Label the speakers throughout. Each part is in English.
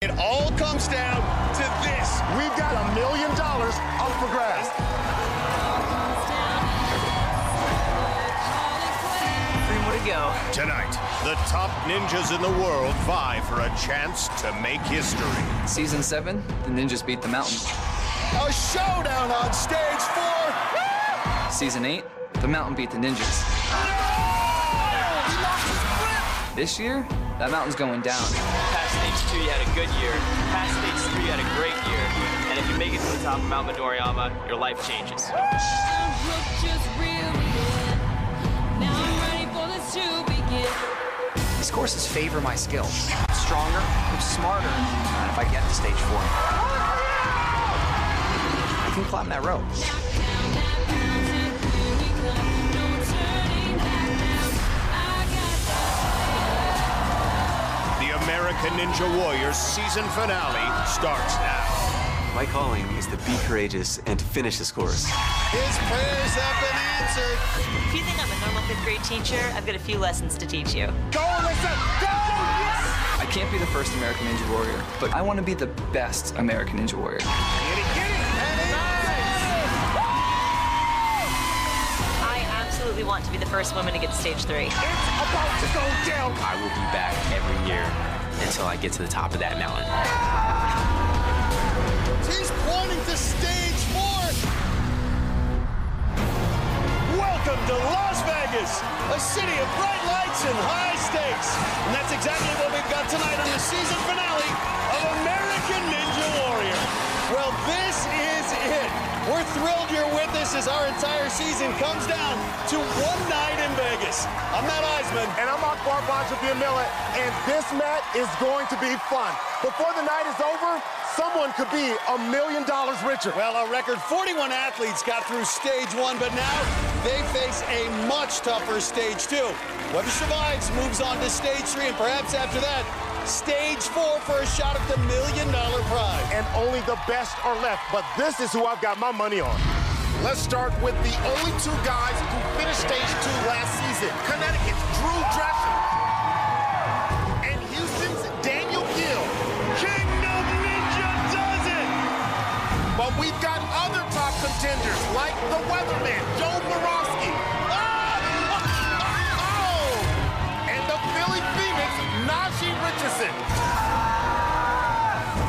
Speaker 1: It all comes down to this.
Speaker 2: We've got $1 million up for grabs.
Speaker 3: 3 more to go.
Speaker 4: Tonight, the top ninjas in the world vie for a chance to make history.
Speaker 3: Season 7, the ninjas beat the mountain.
Speaker 1: A showdown on stage 4.
Speaker 3: Season 8, the mountain beat the ninjas. This year, that mountain's going down.
Speaker 5: Past stage 2, you had a good year. Past stage 3, you had a great year. And if you make it to the top of Mount Midoriyama, your life changes.
Speaker 6: These courses favor my skills. I'm stronger, I'm smarter, and if I get to stage 4, I can climb that rope.
Speaker 4: American Ninja Warriors season finale starts now.
Speaker 7: My calling is to be courageous and to finish this course.
Speaker 1: His prayers have been answered.
Speaker 8: If you think I'm a normal 5th grade teacher, I've got a few lessons to teach you.
Speaker 2: Go, Alyssa! Go! Yes!
Speaker 3: I can't be the first American Ninja Warrior, but I want to be the best American Ninja Warrior.
Speaker 2: Get it, get it!
Speaker 8: I absolutely want to be the first woman to get to stage 3.
Speaker 2: It's about to go down!
Speaker 7: I will be back every year until I get to the top of that mountain.
Speaker 1: He's pointing to stage 4. Welcome to Las Vegas, a city of bright lights and high stakes. And that's exactly what we've got tonight on the season finale of American Ninja Warrior. Well, this is it. We're thrilled you're with us as our entire season comes down to one night in Vegas. I'm Matt Eisman.
Speaker 2: And I'm Akbar Miller, and this match is going to be fun. Before the night is over, someone could be $1 million richer.
Speaker 1: Well, a record 41 athletes got through stage 1, but now they face a much tougher stage 2. Whoever survives moves on to stage 3, and perhaps after that, stage 4 for a shot at the $1 million prize.
Speaker 2: And only the best are left, but this is who I've got my money on.
Speaker 4: Let's start with the only 2 guys who finished stage 2 last season. Connecticut's Drew Drescher and Houston's Daniel Gill.
Speaker 1: Kingdom Ninja does it!
Speaker 4: But we've got other top contenders like the Weatherman, Joe Borowski. And the Philly Phoenix, Najee Richardson.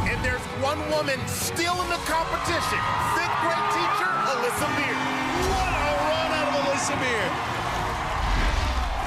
Speaker 4: And there's one woman still in the competition, 5th grade teacher, Alyssa Beard.
Speaker 1: What a run out of Alyssa Beard.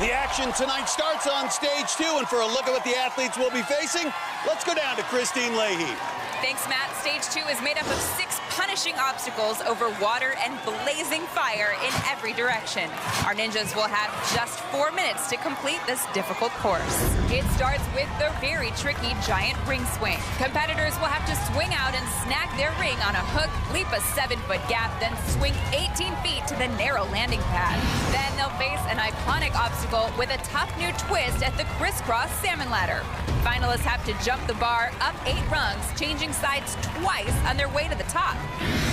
Speaker 1: The action tonight starts on stage 2, and for a look at what the athletes will be facing, let's go down to Christine Leahy.
Speaker 9: Thanks, Matt. Stage 2 is made up of 6 punishing obstacles over water and blazing fire in every direction. Our ninjas will have just 4 minutes to complete this difficult course. It starts with the very tricky giant ring swing. Competitors will have to swing out and snag their ring on a hook, leap a 7-foot gap, then swing 18 feet to the narrow landing pad. Then they'll face an iconic obstacle with a tough new twist at the crisscross salmon ladder. Finalists have to jump the bar up 8 rungs, changing sides twice on their way to the top.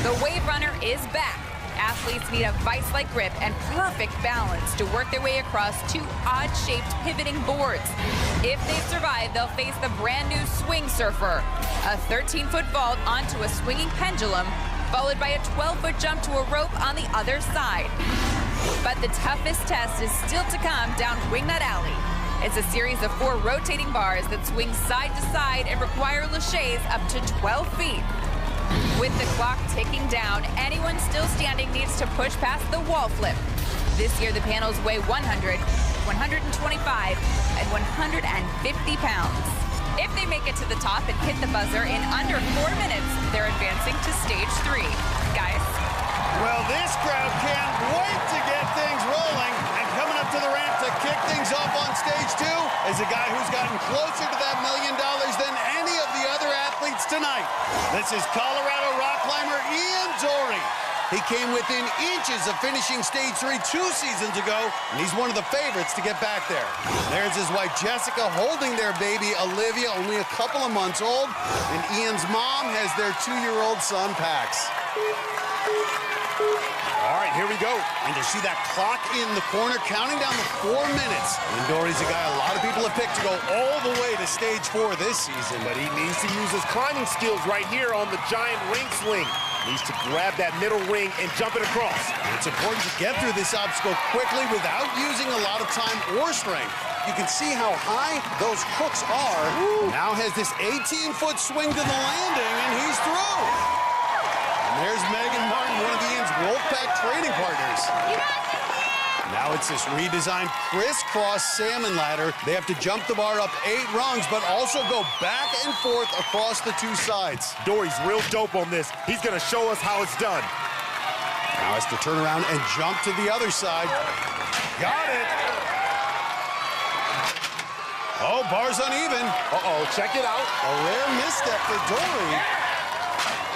Speaker 9: The Wave Runner is back. Athletes need a vice-like grip and perfect balance to work their way across 2 odd-shaped pivoting boards. If they survive, they'll face the brand-new Swing Surfer, a 13-foot vault onto a swinging pendulum, followed by a 12-foot jump to a rope on the other side. But the toughest test is still to come down Wingnut Alley. It's a series of 4 rotating bars that swing side to side and require laches up to 12 feet. With the clock ticking down, anyone still standing needs to push past the wall flip. This year, the panels weigh 100, 125, and 150 pounds. If they make it to the top and hit the buzzer in under 4 minutes, they're advancing to stage 3. Guys?
Speaker 1: Well, this crowd can't wait to get things rolling. And coming up to the ramp to kick things off on stage 2 is a guy who's gotten closer to that $1 million than any of the other athletes tonight. This is Colorado rock climber Ian Dory. He came within inches of finishing stage 3 2 seasons ago, and he's one of the favorites to get back there. There's his wife Jessica holding their baby Olivia, only a couple of months old, and Ian's mom has their 2-year-old son Pax.
Speaker 4: All right,
Speaker 2: right, here we go.
Speaker 1: And you see that clock in the corner counting down the 4 minutes. And Dory's a guy a lot of people have picked to go all the way to stage 4 this season.
Speaker 2: But he needs to use his climbing skills right here on the giant ring swing. Needs to grab that middle ring and jump it across.
Speaker 1: It's important to get through this obstacle quickly without using a lot of time or strength. You can see how high those hooks are. Ooh. Now has this 18-foot swing to the landing, and he's through. And there's Megan Martin, one of Ian's Wolfpack training partners. Now it's this redesigned crisscross salmon ladder. They have to jump the bar up 8 rungs, but also go back and forth across the 2 sides.
Speaker 2: Dory's real dope on this. He's gonna show us how it's done.
Speaker 1: Now has to turn around and jump to the other side. Got it. Oh, bar's uneven.
Speaker 2: Uh-oh, check it out.
Speaker 1: A rare misstep for Dory.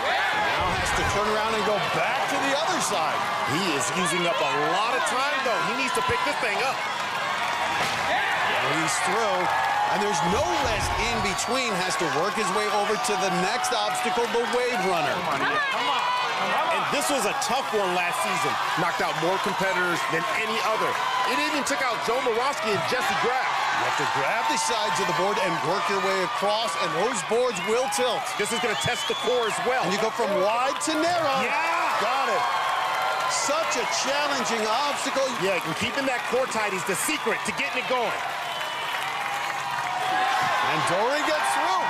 Speaker 1: Now has to turn around and go back to the other side.
Speaker 2: He is using up a lot of time, though. He needs to pick this thing up.
Speaker 1: And he's through. And there's no rest in between. Has to work his way over to the next obstacle, the wave runner.
Speaker 2: Come on. And this was a tough one last season. Knocked out more competitors than any other. It even took out Joe Morosky and Jesse Graff.
Speaker 1: You have to grab the sides of the board and work your way across, and those boards will tilt.
Speaker 2: This is going to test the core as well.
Speaker 1: And you go from wide to narrow.
Speaker 2: Yeah!
Speaker 1: Got it. Such a challenging obstacle.
Speaker 2: Yeah, and keeping that core tight is the secret to getting it going.
Speaker 1: And Dory gets through.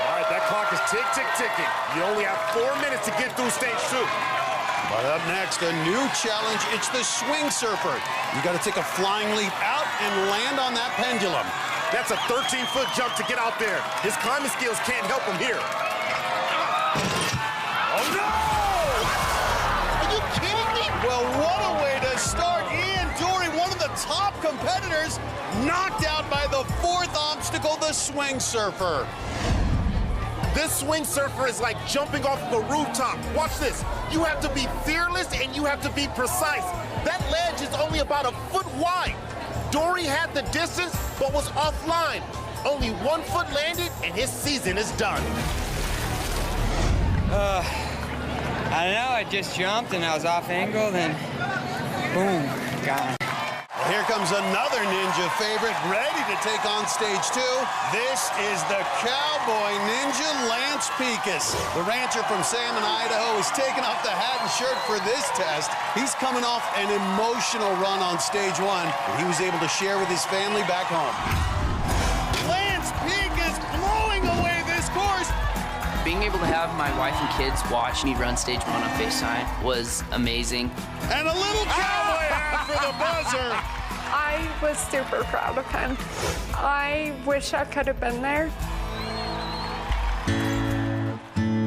Speaker 2: All right, that clock is ticking. You only have 4 minutes to get through stage 2.
Speaker 1: But up next, a new challenge. It's the swing surfer. You got to take a flying leap out and land on that pendulum.
Speaker 2: That's a 13-foot jump to get out there. His climbing skills can't help him here.
Speaker 1: Oh, no!
Speaker 4: Are you kidding me?
Speaker 1: Well, what a way to start. Ian Dory, one of the top competitors, knocked out by the 4th obstacle, the swing surfer.
Speaker 2: This swing surfer is like jumping off of a rooftop. Watch this. You have to be fearless and you have to be precise. That ledge is only about a foot wide. Dory had the distance, but was offline. Only 1 foot landed, and his season is done.
Speaker 6: I don't know, I just jumped and I was off angle, then boom, gone.
Speaker 1: Here comes another Ninja favorite, ready to take on stage 2. This is the Cowboy Ninja, Lance Pekus. The rancher from Salmon, Idaho, is taking off the hat and shirt for this test. He's coming off an emotional run on stage 1, and he was able to share with his family back home. Lance Pekus blowing away this course.
Speaker 7: Being able to have my wife and kids watch me run stage 1 on FaceTime was amazing.
Speaker 1: And a little cowboy hat for the buzzer.
Speaker 10: I was super proud of him. I wish I could have been there.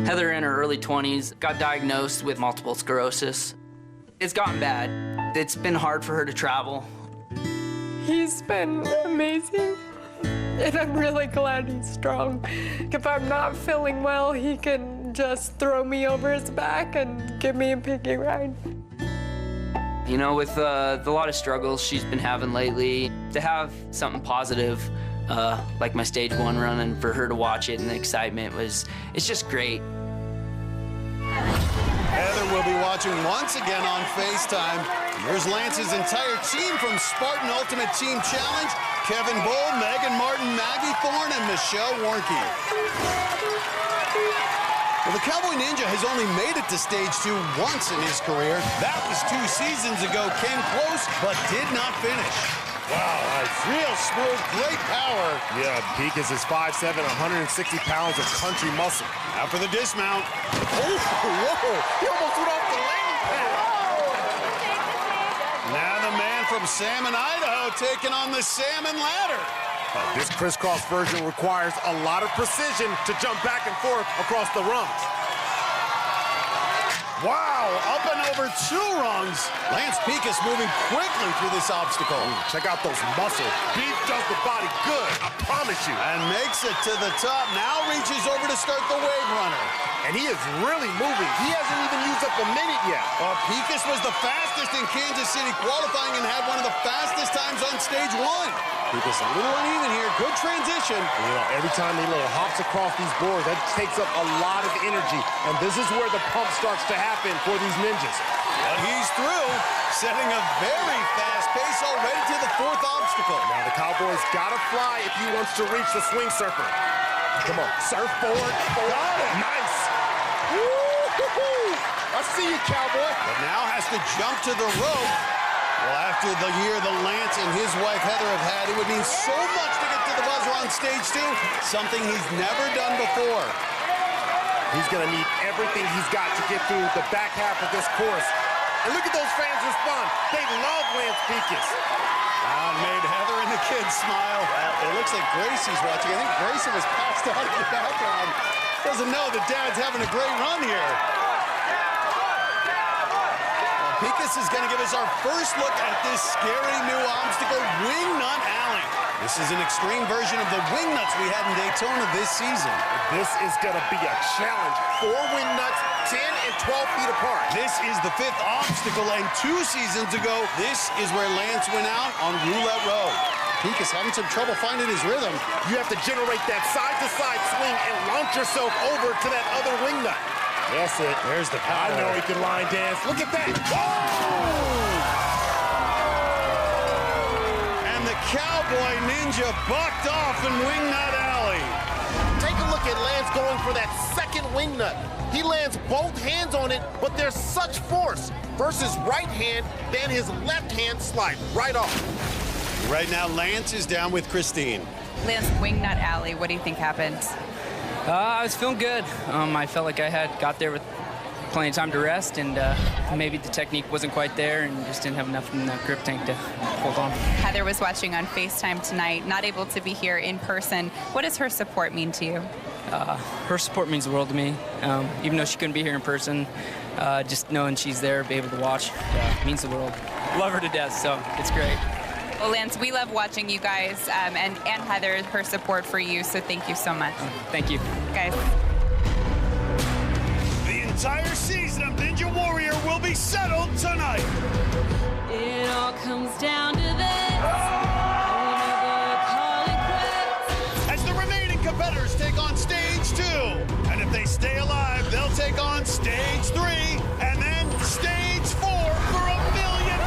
Speaker 7: Heather, in her early 20s, got diagnosed with multiple sclerosis. It's gotten bad. It's been hard for her to travel.
Speaker 10: He's been amazing, and I'm really glad he's strong. If I'm not feeling well, he can just throw me over his back and give me a piggy ride.
Speaker 7: You know, with a lot of struggles she's been having lately, to have something positive like my stage 1 run and for her to watch it and the excitement it's just great.
Speaker 1: Heather will be watching once again on FaceTime. Here's Lance's entire team from Spartan Ultimate Team Challenge: Kevin Bull, Megan Martin, Maggie Thorne, and Michelle Warnke. Well, the Cowboy Ninja has only made it to stage 2 once in his career. That was 2 seasons ago. Came close, but did not finish. Wow, real smooth, great power.
Speaker 2: Yeah, Pekus is 5'7", 160 pounds of country muscle.
Speaker 1: Now for the dismount.
Speaker 2: Oh, whoa, he almost went off the landing pad.
Speaker 1: Now the man from Salmon, Idaho, taking on the salmon ladder.
Speaker 2: This crisscross version requires a lot of precision to jump back and forth across the rungs.
Speaker 1: Wow, up and over 2 rungs. Lance Pekus moving quickly through this obstacle.
Speaker 2: Ooh, check out those muscles. Beef does the body good, I promise you.
Speaker 1: And makes it to the top. Now reaches over to start the wave runner.
Speaker 2: And he is really moving. He hasn't even used up a minute yet.
Speaker 1: Pekus was the fastest in Kansas City qualifying and had one of the fastest times on stage 1. Pekus a little uneven here. Good transition.
Speaker 2: You know, every time he little hops across these boards, that takes up a lot of energy. And this is where the pump starts to happen for these ninjas.
Speaker 1: But he's through, setting a very fast pace already to the fourth obstacle.
Speaker 2: Now the Cowboy's gotta fly if he wants to reach the swing surfer. Come on, surf forward. Got it. Nice. Woo-hoo-hoo. I see you, Cowboy.
Speaker 1: But now has to jump to the rope. Well, after the year that Lance and his wife Heather have had, it would mean so much to get to the buzzer on stage 2, something he's never done before.
Speaker 2: He's gonna need everything he's got to get through the back half of this course. And look at those fans respond. They love Lance Pekus.
Speaker 1: Made Heather and the kids smile. Well, it looks like Gracie's watching. I think Gracie was passed out in the background. Doesn't know that Dad's having a great run here. Pekus is going to give us our first look at this scary new obstacle, Wingnut Alley. This is an extreme version of the wingnuts we had in Daytona this season.
Speaker 2: This is going to be a challenge. 4 wingnuts, 10 and 12 feet apart.
Speaker 1: This is the 5th obstacle, and 2 seasons ago, this is where Lance went out on Roulette Road. Pekus having some trouble finding his rhythm.
Speaker 2: You have to generate that side-to-side swing and launch yourself over to that other wingnut. That's it.
Speaker 1: There's the power.
Speaker 2: I know he can line dance. Look at that.
Speaker 1: And the Cowboy Ninja bucked off in Wingnut Alley.
Speaker 2: Take a look at Lance going for that second wingnut. He lands both hands on it, but there's such force. First his right hand, then his left hand slide right off.
Speaker 1: Right now, Lance is down with Christine.
Speaker 9: Lance, Wingnut Alley, what do you think happened?
Speaker 7: I was feeling good. I felt like I had got there with plenty of time to rest, and maybe the technique wasn't quite there and just didn't have enough in the grip tank to hold on.
Speaker 9: Heather was watching on FaceTime tonight, not able to be here in person. What does her support mean to you?
Speaker 7: Her support means the world to me. Even though she couldn't be here in person, just knowing she's there, be able to watch, means the world. Love her to death, so it's great.
Speaker 9: Well, Lance, we love watching you guys, and Heather, her support for you, so thank you so much.
Speaker 7: Thank you.
Speaker 9: Guys.
Speaker 1: The entire season of Ninja Warrior will be settled tonight.
Speaker 11: It all comes down to this.
Speaker 1: As the remaining competitors take on stage 2. And if they stay alive, they'll take on stage 3, and then stage 4 for $1 million.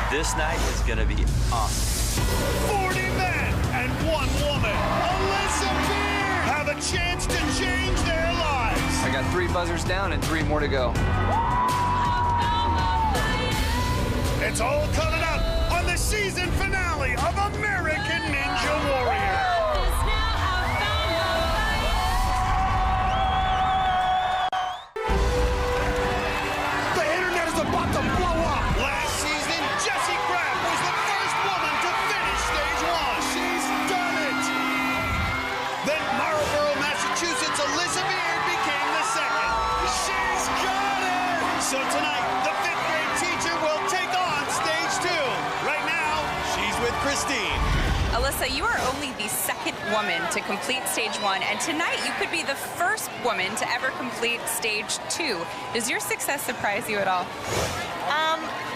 Speaker 5: This night is going to be awesome.
Speaker 1: 40 men and 1 woman, Alyssa Beard, have a chance to change their lives.
Speaker 3: I got 3 buzzers down and 3 more to go.
Speaker 1: It's all coming up on the season finale of American Ninja Warrior.
Speaker 2: The internet is about to blow up.
Speaker 1: Last season, Jessie Graff was the first woman to finish stage 1. She's done it. Then Marlborough, Massachusetts, Alyssa Beard became the second. She's got it. So tonight, the 5th grade teacher will take on stage 2. Right now, she's with Christine.
Speaker 9: Alyssa, you are only the 2nd woman to complete stage 1, and tonight you could be the first woman to ever complete stage 2. Does your success surprise you at all?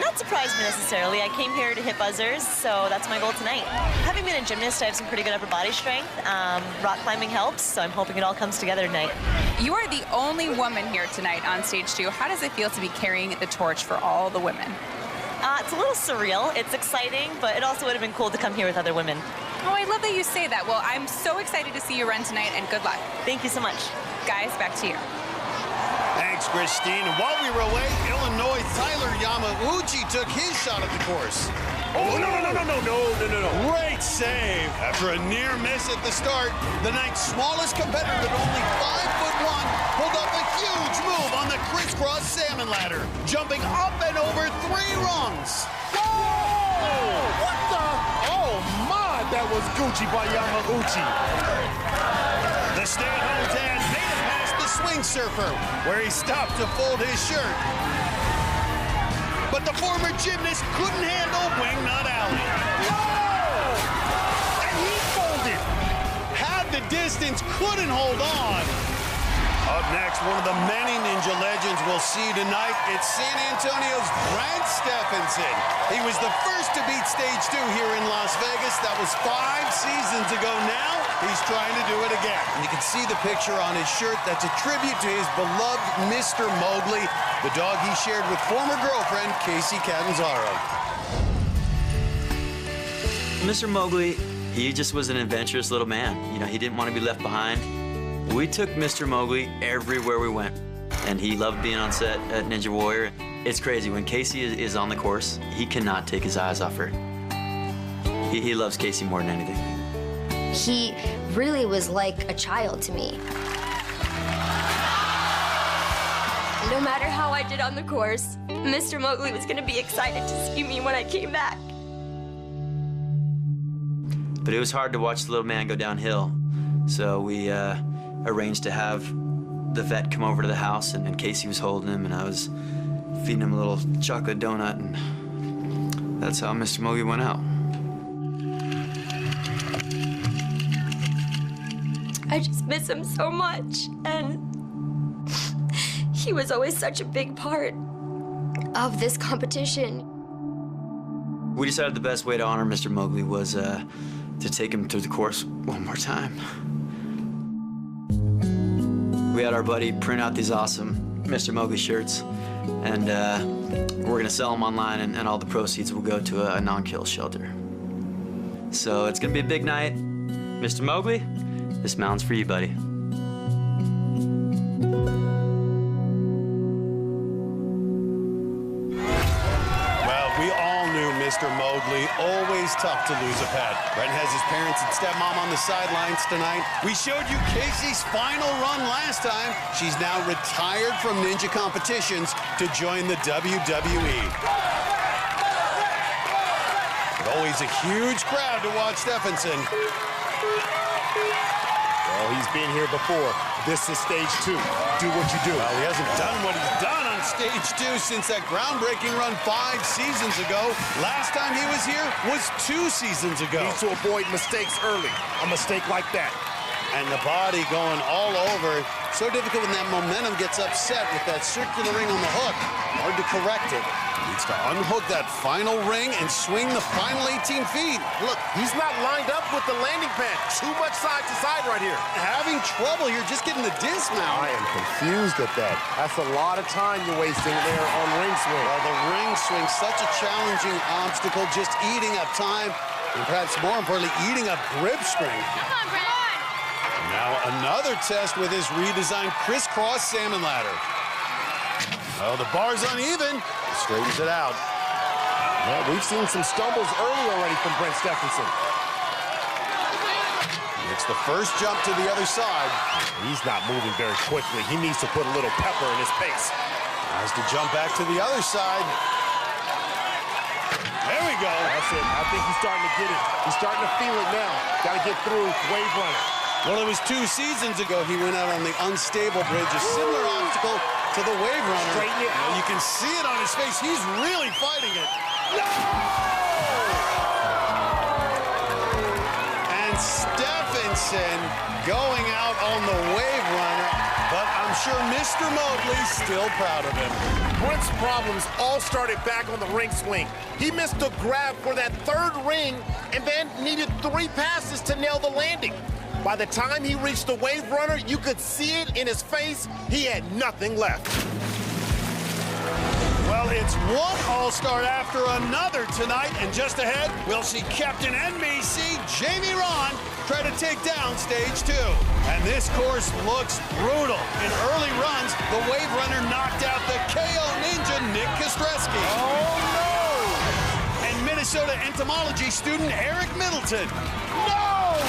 Speaker 8: Not surprised me necessarily. I came here to hit buzzers, so that's my goal tonight. Having been a gymnast, I have some pretty good upper body strength. Rock climbing helps, so I'm hoping it all comes together tonight.
Speaker 9: You are the only woman here tonight on stage 2. How does it feel to be carrying the torch for all the women?
Speaker 8: It's a little surreal. It's exciting, but it also would have been cool to come here with other women.
Speaker 9: Oh, I love that you say that. Well, I'm so excited to see you run tonight, and good luck.
Speaker 8: Thank you so much.
Speaker 9: Guys, back to you.
Speaker 1: Thanks, Christine. And while we were away, Illinois' Tyler Yamauchi took his shot at the course.
Speaker 2: Oh, no.
Speaker 1: Great save. After a near miss at the start, the night's smallest competitor at only 5'1" pulled off a huge move on the crisscross salmon ladder, jumping up and over 3 rungs.
Speaker 2: Whoa! What the? Oh, my. That was Gucci by Yamauchi.
Speaker 1: The stay-at-home dad made it past the swing surfer, where he stopped to fold his shirt. But the former gymnast couldn't handle Wingnut Alley.
Speaker 2: Whoa! And he folded.
Speaker 1: Had the distance, couldn't hold on. Up next, one of the many Ninja legends we'll see tonight. It's San Antonio's Brent Stephenson. He was the first to beat stage 2 here in Las Vegas. That was 5 seasons ago now. He's trying to do it again. And you can see the picture on his shirt. That's a tribute to his beloved Mr. Mowgli, the dog he shared with former girlfriend Casey Catanzaro.
Speaker 12: Mr. Mowgli, he just was an adventurous little man. You know, he didn't want to be left behind. We took Mr. Mowgli everywhere we went, and he loved being on set at Ninja Warrior. It's crazy. When Casey is on the course, he cannot take his eyes off her. He loves Casey more than anything.
Speaker 13: He really was like a child to me. No matter how I did on the course, Mr. Mowgli was going to be excited to see me when I came back.
Speaker 12: But it was hard to watch the little man go downhill, so we arranged to have the vet come over to the house, and Casey was holding him, and I was feeding him a little chocolate donut, and that's how Mr. Mowgli went out.
Speaker 13: I just miss him so much, and he was always such a big part of this competition.
Speaker 12: We decided the best way to honor Mr. Mowgli was to take him through the course one more time. We had our buddy print out these awesome Mr. Mowgli shirts, and we're gonna sell them online, and all the proceeds will go to a non-kill shelter. So it's gonna be a big night. Mr. Mowgli, this mountain's for you, buddy.
Speaker 1: Mr. Mowgli, always tough to lose a pet. Brent has his parents and stepmom on the sidelines tonight. We showed you Casey's final run last time. She's now retired from ninja competitions to join the WWE. Always a huge crowd to watch Stephenson.
Speaker 2: Well, he's been here before. This is stage 2. Do what you do.
Speaker 1: Well, he hasn't done what he's done on stage 2 since that groundbreaking run 5 seasons ago. Last time he was here was 2 seasons ago.
Speaker 2: Needs to avoid mistakes early. A mistake like that.
Speaker 1: And the body going all over. So difficult when that momentum gets upset with that circular ring on the hook. Hard to correct it. Needs to unhook that final ring and swing the final 18 feet.
Speaker 2: Look, he's not lined up with the landing pad. Too much side to side right here.
Speaker 1: Having trouble here just getting the dismount.
Speaker 2: I am confused at that. That's a lot of time you're wasting there on ring swing.
Speaker 1: Well, the ring swing, such a challenging obstacle, just eating up time, and perhaps more importantly, eating up grip strength.
Speaker 11: Come on, Brent.
Speaker 1: Now another test with his redesigned crisscross salmon ladder. Oh, the bar's uneven. Straightens it out.
Speaker 2: Well, we've seen some stumbles early already from Brent Stephenson.
Speaker 1: It's the first jump to the other side.
Speaker 2: He's not moving very quickly. He needs to put a little pepper in his pace.
Speaker 1: Has to jump back to the other side. There we go.
Speaker 2: That's it. I think he's starting to get it. He's starting to feel it now. Got to get through Wave Runner.
Speaker 1: Well, it was 2 seasons ago he went out on the unstable bridge, a similar obstacle to the Wave Runner.
Speaker 2: Straighten it.
Speaker 1: You can see it on his face. He's really fighting it. No! And Stephenson going out on the Wave Runner, but I'm sure Mr. Mowgli's still proud of him.
Speaker 2: Brent's problems all started back on the ring swing. He missed a grab for that 3rd ring and then needed 3 passes to nail the landing. By the time he reached the Wave Runner, you could see it in his face. He had nothing left.
Speaker 1: Well, it's one All-Star after another tonight, and just ahead, we'll see Captain NBC Jamie Ron try to take down stage 2. And this course looks brutal. In early runs, the Wave Runner knocked out the KO Ninja Nick Kostreski.
Speaker 2: Oh, no!
Speaker 1: And Minnesota entomology student Eric Middleton. No!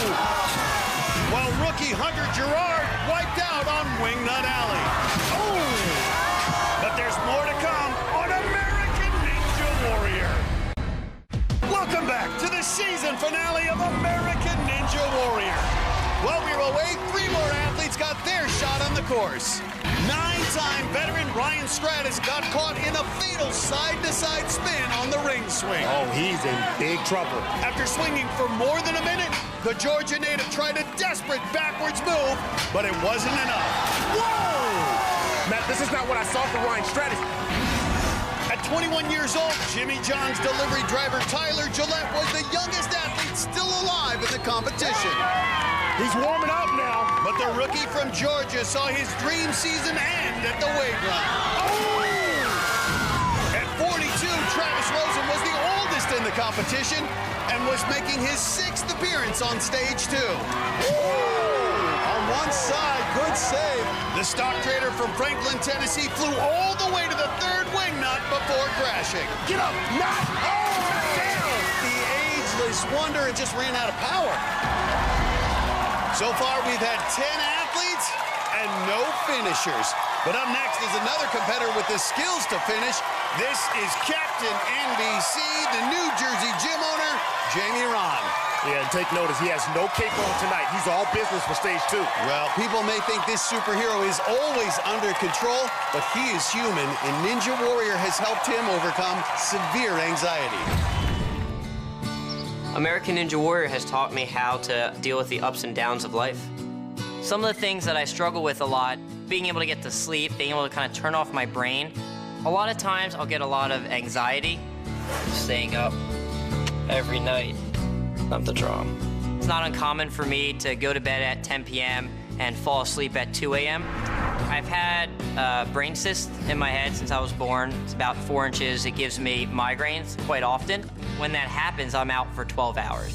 Speaker 1: While rookie Hunter Gerard wiped out on Wingnut Alley. Oh! But there's more to come on American Ninja Warrior. Welcome back to the season finale of American Ninja Warrior. While we were away, 3 more athletes got their shot on the course. 9-time veteran Ryan Stratus got caught in a fatal side-to-side spin on the ring swing.
Speaker 2: Oh, he's in big trouble.
Speaker 1: After swinging for more than a minute, the Georgia native tried a desperate backwards move, but it wasn't enough. Whoa!
Speaker 2: Matt, this is not what I saw from Ryan Stratus.
Speaker 1: At 21 years old, Jimmy John's delivery driver Tyler Gillette was the youngest athlete still alive in the competition.
Speaker 4: He's warming up now.
Speaker 1: But the rookie from Georgia saw his dream season end at the weight run. Oh! At 42, Travis Rosen was the oldest in the competition and was making his 6th appearance on stage 2. On one side, good save. The stock trader from Franklin, Tennessee flew all the way to the 3rd wing nut before crashing.
Speaker 4: Get up, not down.
Speaker 1: The ageless wonder, it just ran out of power. So far, we've had 10 athletes and no finishers. But up next is another competitor with the skills to finish. This is Captain NBC, the New Jersey gym owner, Jamie Ron.
Speaker 4: Yeah, and take notice, he has no cape on tonight. He's all business for stage 2.
Speaker 1: Well, people may think this superhero is always under control, but he is human, and Ninja Warrior has helped him overcome severe anxiety.
Speaker 14: American Ninja Warrior has taught me how to deal with the ups and downs of life. Some of the things that I struggle with a lot, being able to get to sleep, being able to kind of turn off my brain. A lot of times I'll get a lot of anxiety, staying up every night. Not the drum. It's not uncommon for me to go to bed at 10 p.m. and fall asleep at 2 a.m. I've had brain cysts in my head since I was born. It's about 4 inches. It gives me migraines quite often. When that happens, I'm out for 12 hours.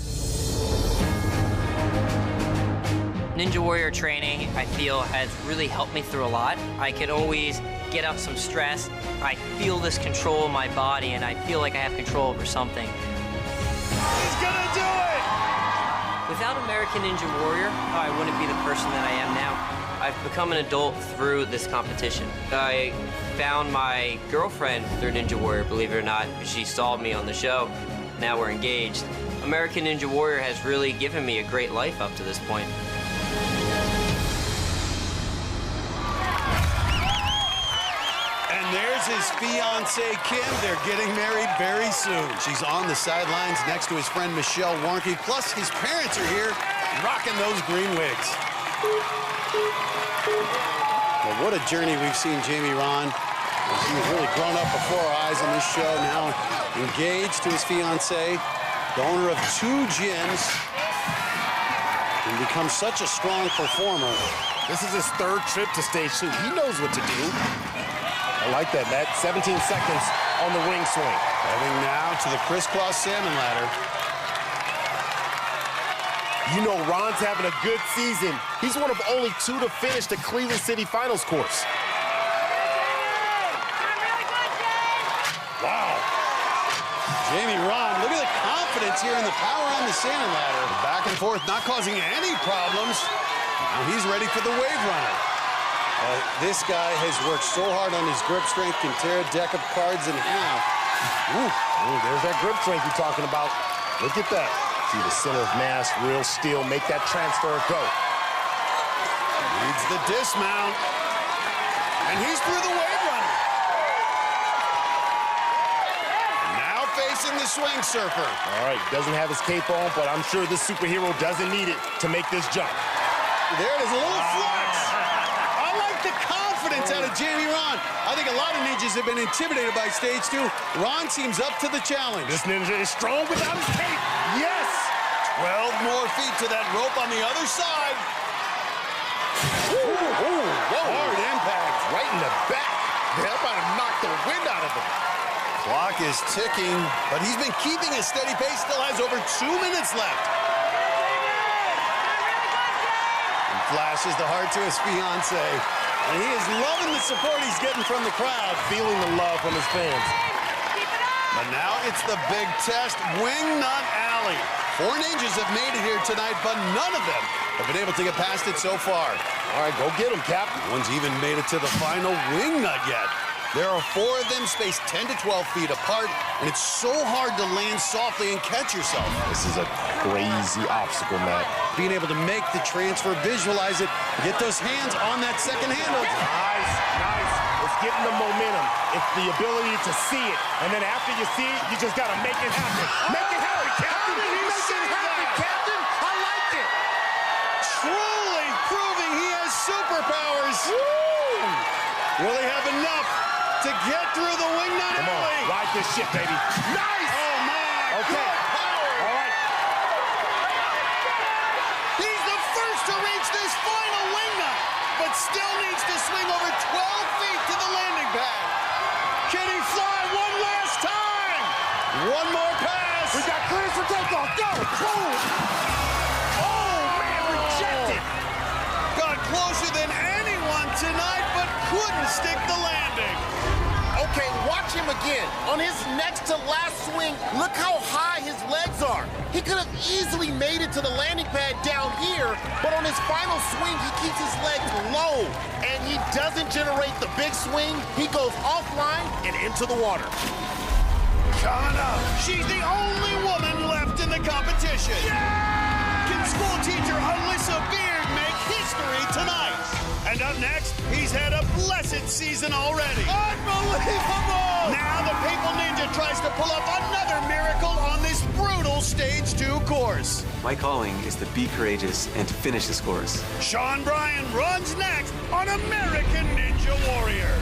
Speaker 14: Ninja Warrior training, I feel, has really helped me through a lot. I could always get out some stress. I feel this control in my body, and I feel like I have control over something.
Speaker 1: He's gonna do it!
Speaker 14: Without American Ninja Warrior, I wouldn't be the person that I am now. I've become an adult through this competition. I found my girlfriend through Ninja Warrior, believe it or not. She saw me on the show. Now we're engaged. American Ninja Warrior has really given me a great life up to this point.
Speaker 1: And there's his fiancée, Kim. They're getting married very soon. She's on the sidelines next to his friend Michelle Warnke. Plus, his parents are here rocking those green wigs. Well, what a journey we've seen Jamie Ron. He's really grown up before our eyes on this show. Now engaged to his fiancée, the owner of 2 gyms, and becomes such a strong performer.
Speaker 4: This is his 3rd trip to stage 2. He knows what to do. I like that, Matt. 17 seconds on the ring swing.
Speaker 1: Heading now to the crisscross salmon ladder.
Speaker 4: You know Ron's having a good season. He's one of only 2 to finish the Cleveland City Finals course.
Speaker 1: Wow. Jamie Ron, look at the confidence here and the power on the salmon ladder. Back and forth, not causing any problems. Now he's ready for the wave runner. This guy has worked so hard on his grip strength, can tear a deck of cards in half.
Speaker 4: Ooh, there's that grip strength you're talking about. Look at that. See the center of mass, real steel, make that transfer go.
Speaker 1: Needs the dismount. And he's through the wave runner. Now facing the swing surfer.
Speaker 4: All right, doesn't have his cape on, but I'm sure this superhero doesn't need it to make this jump.
Speaker 1: There it is, a little flex. I like the confidence out of Jamie Ron. I think a lot of ninjas have been intimidated by stage 2. Ron seems up to the challenge.
Speaker 4: This ninja is strong without his cape. Yes!
Speaker 1: 12 more feet to that rope on the other side. Hard impact.
Speaker 4: Right in the back. They're about to knock the wind out of him.
Speaker 1: Clock is ticking, but he's been keeping a steady pace. Still has over 2 minutes left. And flashes the heart to his fiancée. And he is loving the support he's getting from the crowd.
Speaker 4: Feeling the love from his fans.
Speaker 1: But now it's the big test, Wing Nut Alley. 4 ninjas have made it here tonight, but none of them have been able to get past it so far.
Speaker 4: All right, go get him, Cap.
Speaker 1: No one's even made it to the final wing nut yet. There are 4 of them spaced 10 to 12 feet apart, and it's so hard to land softly and catch yourself.
Speaker 4: This is a crazy obstacle, Matt.
Speaker 1: Being able to make the transfer, visualize it, get those hands on that second handle.
Speaker 4: Nice, nice. It's getting the momentum. It's the ability to see it. And then after you see it, you just got to make it happen. Make it happen, Captain. Make it happen, Captain. I like it.
Speaker 1: Truly proving he has superpowers. Will he have enough to get through the wing nut alley?
Speaker 4: Come on, ride this shit, baby. Nice!
Speaker 1: Oh, my.
Speaker 4: Okay.
Speaker 1: Good power.
Speaker 4: All right.
Speaker 1: He's the first reached his final wing nut, but still needs to swing over 12 feet to the landing pad. Can he fly one last time? One more pass.
Speaker 4: We got clearance for takeoff. Go! Boom! Oh, man, rejected.
Speaker 1: Got closer than anyone tonight, but couldn't stick the landing.
Speaker 2: Okay, watch him again. On his next to last swing, look how high his legs are. He could have easily made it to the landing pad down here, but on his final swing, he keeps his legs low, and he doesn't generate the big swing. He goes offline and into the water.
Speaker 1: Coming up, she's the only woman left in the competition. Yeah! Can school teacher Alyssa Beard make history tonight? And up next, he's had a blessed season already. Unbelievable! Now the Papal Ninja tries to pull up another miracle on this brutal Stage 2 course.
Speaker 15: My calling is to be courageous and to finish this course.
Speaker 1: Sean Bryan runs next on American Ninja Warrior.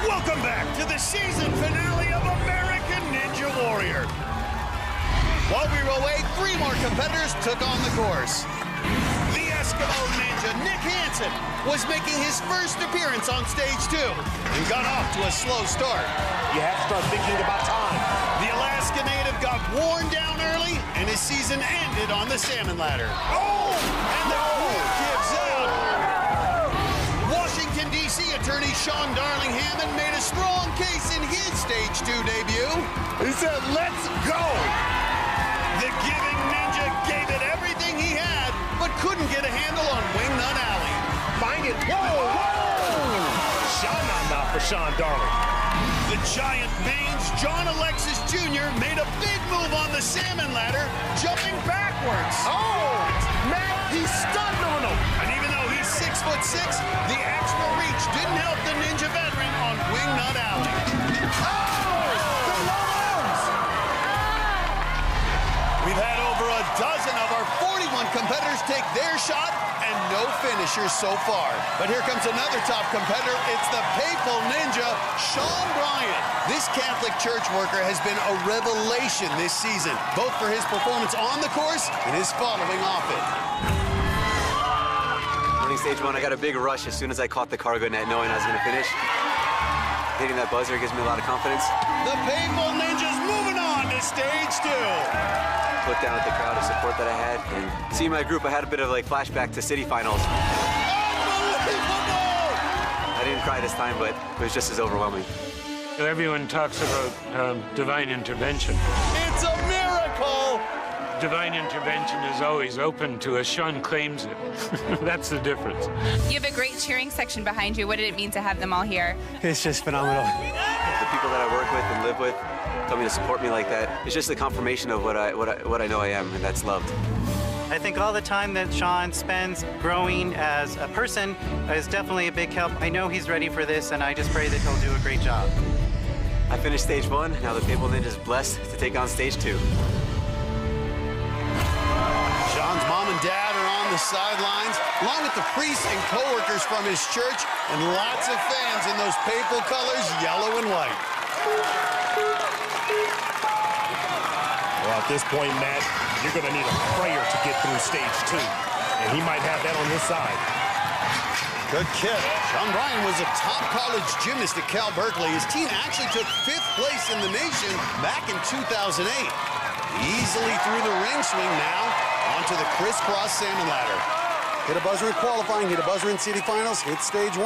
Speaker 1: Welcome back to the season finale of American Ninja Warrior. While we were away, 3 more competitors took on the course. The Eskimo Ninja, Nick Hansen, was making his first appearance on Stage 2 and got off to a slow start.
Speaker 4: You have to start thinking about time.
Speaker 1: The Alaska native got worn down early, and his season ended on the salmon ladder. Oh! And the crew gives out. Washington, D.C. attorney Sean Darling Hammond made a strong case in his Stage 2 debut.
Speaker 4: He said, let's go!
Speaker 1: The Giving Ninja gave it everything he had, but couldn't get a handle on Wingnut Alley.
Speaker 4: Find it. Whoa, whoa! Sha-na-na for Sean Darling.
Speaker 1: The Giant Baines, John Alexis Jr. made a big move on the salmon ladder, jumping backwards.
Speaker 4: Oh! Man, he's stunned on him.
Speaker 1: And even though he's 6'6", the extra reach didn't help the Ninja veteran on Wingnut Alley. Oh! The arms! We've had over a dozen of our 41 competitors take their shot, and no finishers so far. But here comes another top competitor. It's the Papal Ninja, Sean Bryan. This Catholic church worker has been a revelation this season, both for his performance on the course and his following off it.
Speaker 15: Running Stage 1, I got a big rush as soon as I caught the cargo net, knowing I was going to finish. Hitting that buzzer gives me a lot of confidence.
Speaker 1: The Papal Ninja's moving on to Stage 2.
Speaker 15: Looked down at the crowd of support that I had, and seeing my group, I had a bit of like flashback to city finals.
Speaker 1: Unbelievable!
Speaker 15: I didn't cry this time, but it was just as overwhelming.
Speaker 16: Everyone talks about divine intervention.
Speaker 1: It's a miracle!
Speaker 16: Divine intervention is always open to us. Sean claims it. That's the difference.
Speaker 9: You have a great cheering section behind you. What did it mean to have them all here?
Speaker 15: It's just phenomenal. The people that I work with and live with told me to support me like that. It's just a confirmation of what I know I am, and that's loved.
Speaker 17: I think all the time that Sean spends growing as a person is definitely a big help. I know he's ready for this, and I just pray that he'll do a great job.
Speaker 15: I finished Stage 1. Now the Papal Ninja is blessed to take on Stage 2.
Speaker 1: Sean's mom and dad are on the sidelines, along with the priests and co-workers from his church, and lots of fans in those papal colors, yellow and white.
Speaker 4: Well, at this point, Matt, you're going to need a prayer to get through Stage 2, and he might have that on his side.
Speaker 1: Good kick. Sean Bryan was a top college gymnast at Cal Berkeley. His team actually took 5th place in the nation back in 2008. Easily through the ring swing now onto the crisscross salmon ladder. Hit a buzzer in qualifying, hit a buzzer in city finals, hit Stage 1.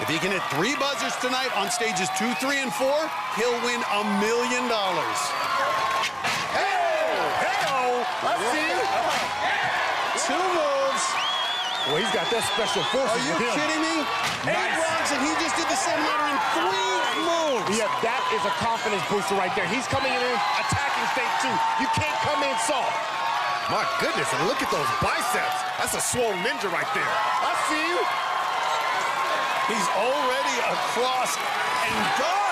Speaker 1: If he can hit 3 buzzers tonight on Stages 2, 3, and 4, he'll win $1 million.
Speaker 4: Let's see.
Speaker 1: 2 moves.
Speaker 4: Well, he's got that special forces.
Speaker 1: Are you kidding me?
Speaker 4: Nice.
Speaker 1: 8 runs, and he just did the same ladder in 3 moves.
Speaker 4: Yeah, that is a confidence booster right there. He's coming in attacking Stage 2. You can't come in soft. My goodness, and look at those biceps. That's a swole ninja right there. I see you.
Speaker 1: He's already across and done.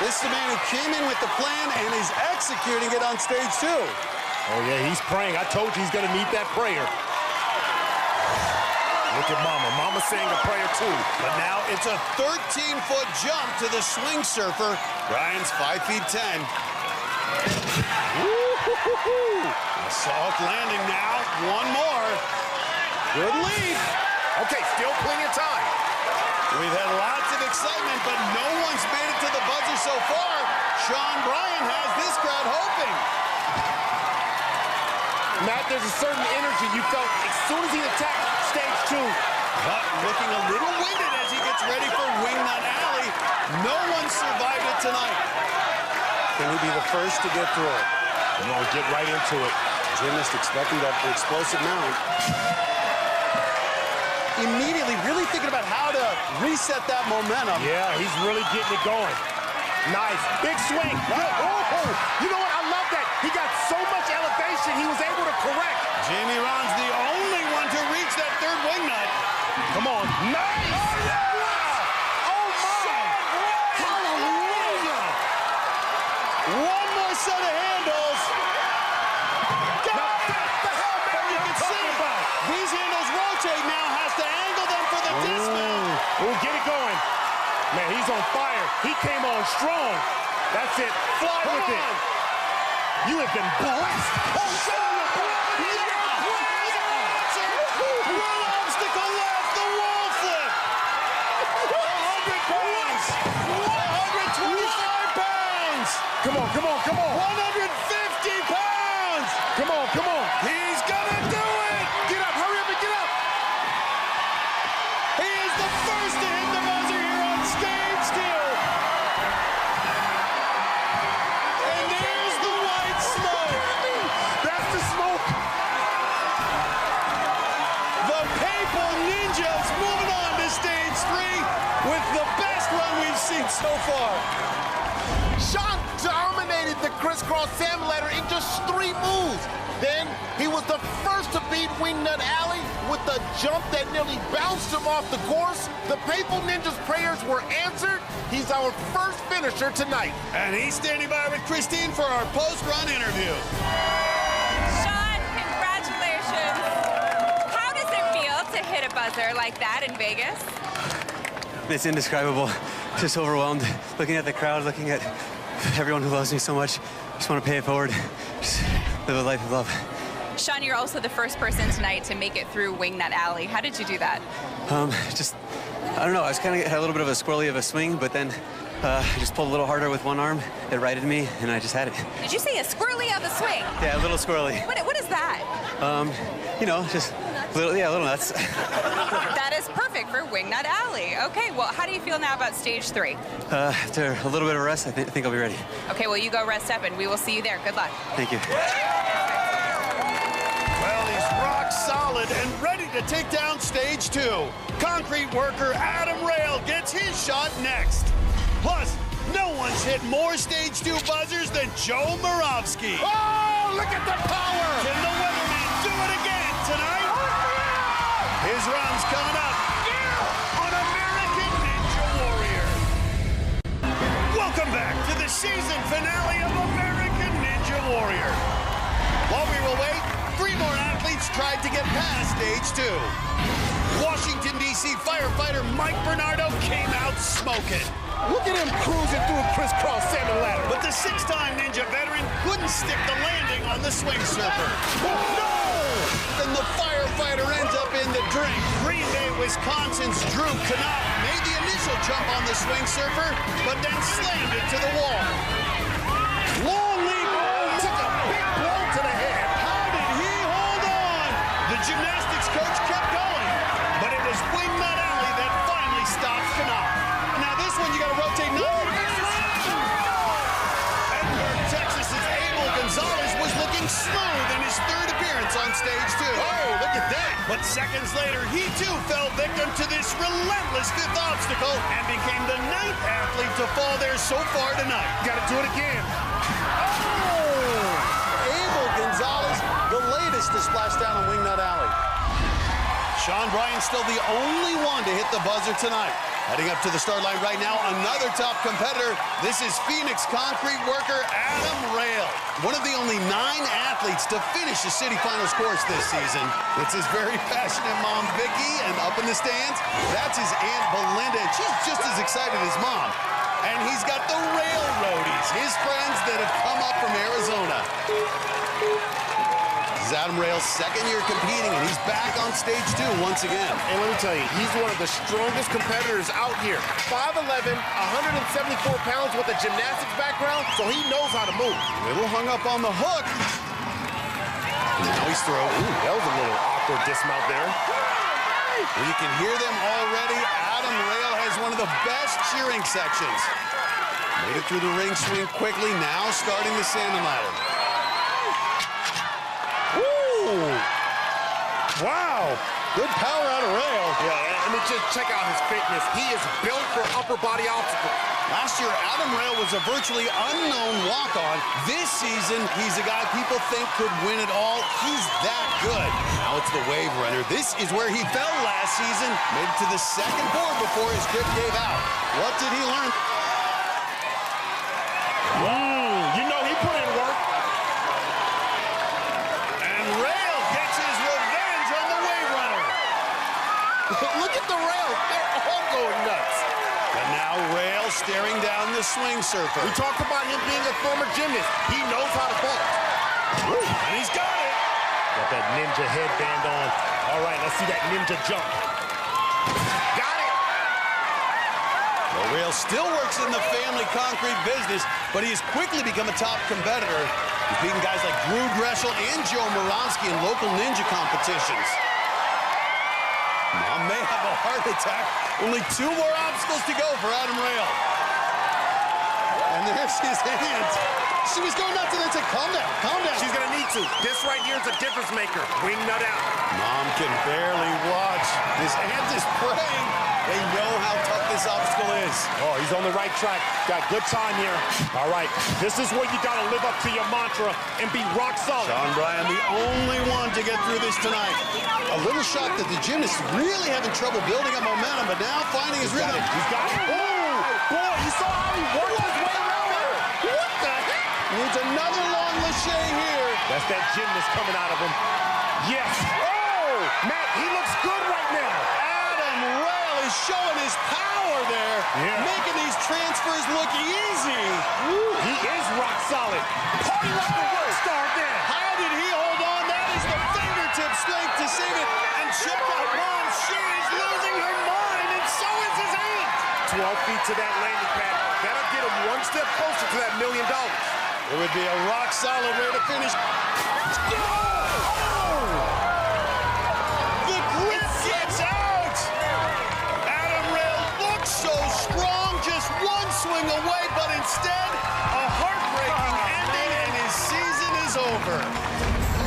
Speaker 1: This is the man who came in with the plan and is executing it on Stage 2.
Speaker 4: Oh, yeah, he's praying. I told you he's going to need that prayer. Look at Mama. Mama's saying a prayer, too.
Speaker 1: But now it's a 13-foot jump to the swing surfer. Bryan's 5'10".
Speaker 4: Woo-hoo!
Speaker 1: A soft landing now. One more. Good lead.
Speaker 2: Okay, still plenty of time.
Speaker 1: We've had lots of excitement, but no one's made it to the buzzer so far. Sean Bryan has this crowd hoping.
Speaker 2: Matt, there's a certain energy you felt as soon as he attacked stage 2.
Speaker 1: But looking a little winded as he gets ready for Wingnut Alley. No one survived it tonight.
Speaker 2: Can he be the first to get through it? Come on, get right into it. Gymnast expecting that explosive mount.
Speaker 1: Immediately really thinking about how to reset that momentum.
Speaker 2: Yeah, he's really getting it going. Nice. Big swing. Oh, you know what? I love that. He got so much elevation, he was able to correct.
Speaker 1: Jamie Ron's the only one to reach that third wing nut.
Speaker 2: Come on. Nice. Oh, yeah. Oh, my. Hallelujah.
Speaker 1: One more set of handles.
Speaker 2: Now, that's the helmet
Speaker 1: You can see these handles rotate now. Has to angle them for the dismount.
Speaker 2: We'll get it going. Man, he's on fire. He came on strong. That's it. Fly with it. You have been blessed. Oh,
Speaker 1: One obstacle left, the wall flip. 100 pounds. 125 pounds.
Speaker 2: Come on, come on, come on.
Speaker 1: 150 pounds.
Speaker 2: Come on, come on.
Speaker 1: He's gonna do it.
Speaker 2: Get up, hurry up and get up.
Speaker 1: He is the first to hit the buzzer here on stage 2. And there's the white smoke.
Speaker 2: That's the smoke.
Speaker 1: The Papal Ninjas moving on to stage 3 with the best run we've seen so far.
Speaker 2: Sean dominated the crisscross salmon ladder in just 3 moves. Then he was the first to beat Wingnut Alley with a jump that nearly bounced him off the course. The Papal Ninjas' prayers were answered. He's our first finisher tonight.
Speaker 1: And he's standing by with Christine for our post-run interview.
Speaker 9: Sean, congratulations. How does it feel to hit a buzzer like that in Vegas?
Speaker 15: It's indescribable. Just overwhelmed. Looking at the crowd, looking at everyone who loves me so much. Just want to pay it forward. Just live a life of love.
Speaker 9: Sean, you're also the first person tonight to make it through Wingnut Alley. How did you do that?
Speaker 15: I don't know. I was kind of had a little bit of a squirrely of a swing, but then I just pulled a little harder with one arm. It righted me, and I just had it.
Speaker 9: Did you say a squirrely of a swing?
Speaker 15: Yeah, a little squirrely.
Speaker 9: What is that?
Speaker 15: You know, just a little nuts.
Speaker 9: That is perfect for Wingnut Alley. Okay, well, how do you feel now about stage 3?
Speaker 15: After a little bit of rest, I think I'll be ready.
Speaker 9: Okay, well, you go rest up, and we will see you there. Good luck.
Speaker 15: Thank you.
Speaker 1: Well, he's rock solid and ready to take down stage 2. Concrete worker Adam Rail gets his shot next. Plus, no one's hit more stage 2 buzzers than Joe Moravsky.
Speaker 2: Oh, look at the power!
Speaker 1: Can the weatherman do it again tonight? His run's coming up on American Ninja Warrior. Welcome back to the season finale of American Ninja Warrior. While we were away, 3 more athletes tried to get past stage 2. Washington, D.C. firefighter Mike Bernardo came out smoking.
Speaker 2: Look at him cruising through a crisscross salmon ladder.
Speaker 1: But the 6-time Ninja veteran couldn't stick the landing on the swing surfer. No! Then the firefighter ends up in the drink. Green Bay, Wisconsin's Drew Knopf made the initial jump on the swing surfer, but then slammed it to the wall. Long leap.
Speaker 2: Took a big blow to the head.
Speaker 1: How did he hold on? The gymnastics coach kept going, but it was Wingnut Alley that finally stopped Knopf. Now this one you got to rotate 90 degrees. Edinburgh, Texas's Abel Gonzalez was looking smooth in his 3rd appearance on stage 2.
Speaker 2: Oh, look at that.
Speaker 1: But seconds later, he too fell victim to this relentless 5th obstacle and became the 9th athlete to fall there so far tonight.
Speaker 2: Got to do it again.
Speaker 1: Oh! Abel Gonzalez, the latest to splash down on Wingnut Alley. Sean Bryan still the only one to hit the buzzer tonight. Heading up to the start line right now, another top competitor. This is Phoenix concrete worker Adam Rail. One of the only 9 athletes to finish the city finals course this season. It's his very passionate mom, Vicky, and up in the stands, that's his Aunt Belinda. And she's just as excited as Mom. And he's got the Rail Roadies, his friends that have come up from Arizona. This is Adam Rail's second year competing, and he's back on stage 2 once again.
Speaker 2: And let me tell you, he's one of the strongest competitors out here. 5'11", 174 pounds with a gymnastics background, so he knows how to move.
Speaker 1: A little hung up on the hook. And now he's throwing.
Speaker 2: Ooh, that was a little awkward dismount there.
Speaker 1: Well, you can hear them already. Adam Rail has one of the best cheering sections. Made it through the ring swing quickly, now starting the salmon ladder.
Speaker 2: Woo!
Speaker 1: Wow! Good power out of Rail.
Speaker 2: Yeah, let me just check out his fitness. He is built for upper body obstacles.
Speaker 1: Last year, Adam Rail was a virtually unknown walk-on. This season, he's a guy people think could win it all. He's that good. Now it's the wave runner. This is where he fell last season. Made it to the second board before his grip gave out. What did he learn?
Speaker 2: You know he put in work.
Speaker 1: And Rail gets his revenge on the wave runner.
Speaker 2: Look at the Rail. They're all going nuts.
Speaker 1: And now Rail staring down the swing surfer.
Speaker 2: We talked about him being a former gymnast. He knows how to vault.
Speaker 1: And he's got it.
Speaker 2: Got that ninja headband on. All right, let's see that ninja jump. Got it.
Speaker 1: Well, Rail still works in the family concrete business, but he has quickly become a top competitor. He's beaten guys like Drew Dressel and Joe Moronsky in local ninja competitions. Mom may have a heart attack. Only 2 more obstacles to go for Adam Rail. And there's his hand. She was going nuts, and they said, calm down, calm down.
Speaker 2: She's going to need to. This right here is a difference maker. Wing nut out.
Speaker 1: Mom can barely watch. His hand is praying. They know how tough this obstacle is.
Speaker 2: Oh, he's on the right track. Got good time here. All right, this is where you got to live up to your mantra and be rock solid.
Speaker 1: Sean Bryan, the only one to get through this tonight. A little shocked that the gymnast is really having trouble building up momentum, but now finding his rhythm.
Speaker 2: He's got it. Oh, boy, you saw how he worked his way around there. What the heck?
Speaker 1: Needs another long lache here.
Speaker 2: That's that gymnast coming out of him. Yes. Oh, Matt, he looks good right now.
Speaker 1: Adam Rail is showing his power there, making these transfers look easy.
Speaker 2: Woo, he is rock solid. Party like a rock star there.
Speaker 1: How did he hold on? That is the fingertip strength to save it. And check out Mom. She is losing her mind, and so is his hand.
Speaker 2: 12 feet to that landing pad. That'll get him one step closer to that $1 million.
Speaker 1: It would be a rock-solid way to finish. Oh! The grip gets out! Adam Rail looks so strong, just one swing away, but instead, a heartbreaking ending, and his season is over.